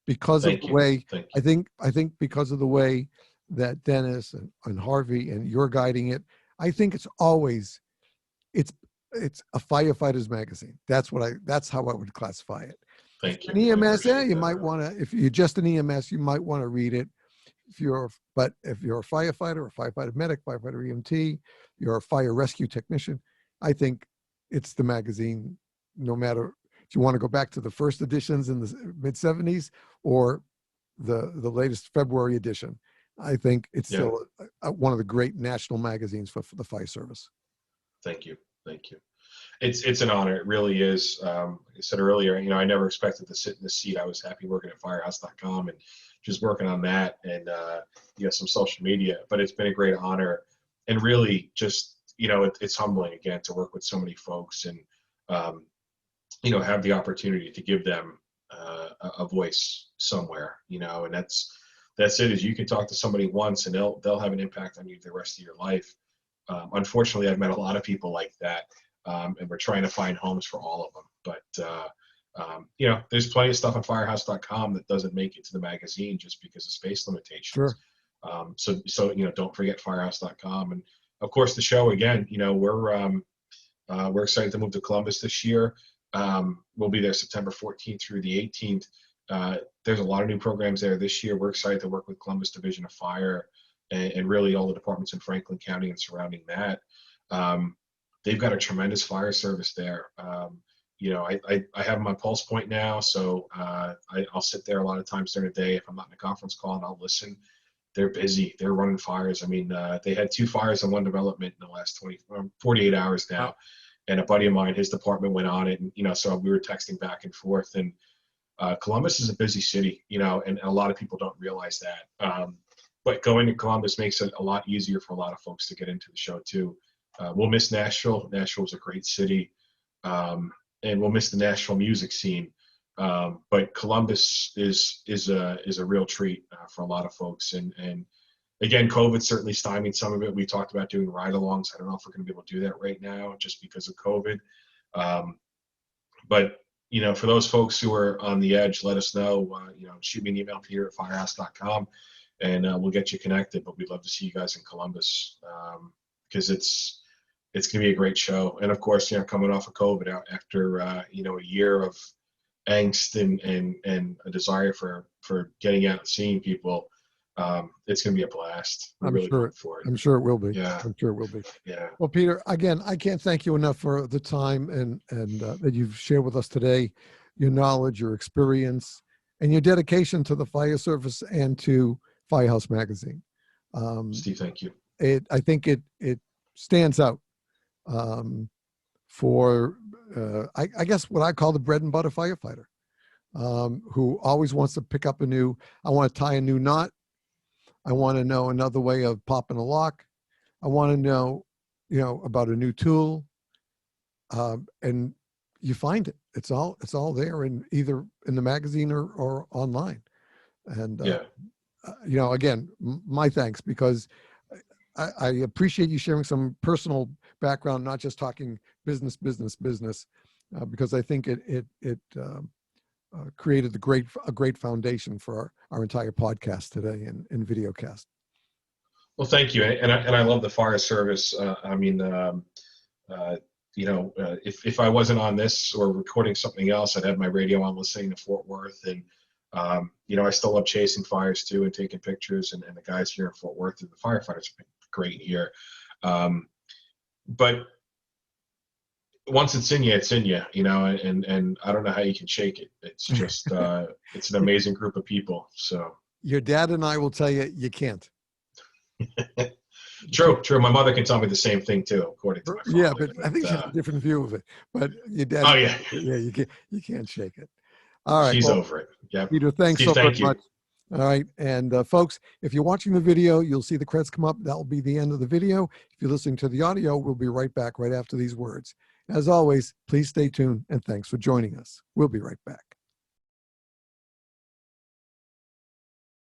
because of Thank the you. way, Thank you. I think because of the way that Dennis and Harvey and you're guiding it. I think it's always, it's a firefighter's magazine. That's how I would classify it. If Thank you. you're I an EMS, appreciate you that. might want to, if you're just an EMS, you might want to read it. But if you're a firefighter, a firefighter medic, firefighter EMT, you're a fire rescue technician, I think it's the magazine, no matter if you want to go back to the first editions in the mid 70s or the latest February edition. I think it's Yeah. still one of the great national magazines for the fire service. Thank you. Thank you. It's an honor. It really is. Like I said earlier, I never expected to sit in this seat. I was happy working at firehouse.com and just working on that and, some social media, but it's been a great honor and really just, it's humbling again to work with so many folks and, have the opportunity to give them a voice somewhere, and that's it is you can talk to somebody once and they'll have an impact on you the rest of your life. Unfortunately, I've met a lot of people like that. And we're trying to find homes for all of them. But, there's plenty of stuff on firehouse.com that doesn't make it to the magazine just because of space limitations. Sure. So don't forget firehouse.com. And of course, the show, again, we're excited to move to Columbus this year. We'll be there September 14th through the 18th. There's a lot of new programs there this year. We're excited to work with Columbus Division of Fire and really all the departments in Franklin County and surrounding that. They've got a tremendous fire service there. I have my pulse point now, so I'll sit there a lot of times during the day if I'm not in a conference call and I'll listen. They're busy. They're running fires. I mean, they had 2 fires in one development in the last 48 hours now. Wow. And a buddy of mine, his department went on it, and so we were texting back and forth. And Columbus is a busy city, and a lot of people don't realize that. But going to Columbus makes it a lot easier for a lot of folks to get into the show too. We'll miss Nashville. Nashville's a great city, and we'll miss the Nashville music scene. But Columbus is a real treat for a lot of folks. And again, COVID certainly stymied some of it. We talked about doing ride-alongs. I don't know if we're going to be able to do that right now just because of COVID. But for those folks who are on the edge, let us know. Shoot me an email, peter@firehouse.com, and we'll get you connected. But we'd love to see you guys in Columbus because it's going to be a great show. And of course, coming off of COVID after, a year of angst and a desire for getting out and seeing people, it's going to be a blast. We're really looking forward. I'm sure it will be. Yeah. I'm sure it will be. Yeah. Well, Peter, again, I can't thank you enough for the time and that you've shared with us today, your knowledge, your experience, and your dedication to the fire service and to Firehouse Magazine. Steve, thank you. I think it stands out for, I guess, what I call the bread and butter firefighter, who always wants to pick up I want to tie a new knot. I want to know another way of popping a lock. I want to know, about a new tool. And you find it. It's all there either in the magazine or online. And, again, my thanks, because I appreciate you sharing some personal background, not just talking business, because I think it created a great foundation for our entire podcast today and videocast. Well, thank you, and I love the fire service. If I wasn't on this or recording something else, I'd have my radio on listening to Fort Worth, and I still love chasing fires too and taking pictures. And the guys here in Fort Worth and the firefighters have been great here. But once it's in you, it's in you, you know, and I don't know how you can shake it. It's just, it's an amazing group of people. So Your dad and I will tell you, you can't. true, true. My mother can tell me the same thing too, according to my father. Yeah, but I think she has a different view of it. But your dad, oh yeah, yeah, you can't shake it. All right. she's Well, over it. Yeah. Peter, thanks Steve, so very thank you. much. All right. And folks, if you're watching the video, you'll see the credits come up. That will be the end of the video. If you're listening to the audio, we'll be right back right after these words. As always, please stay tuned and thanks for joining us. We'll be right back.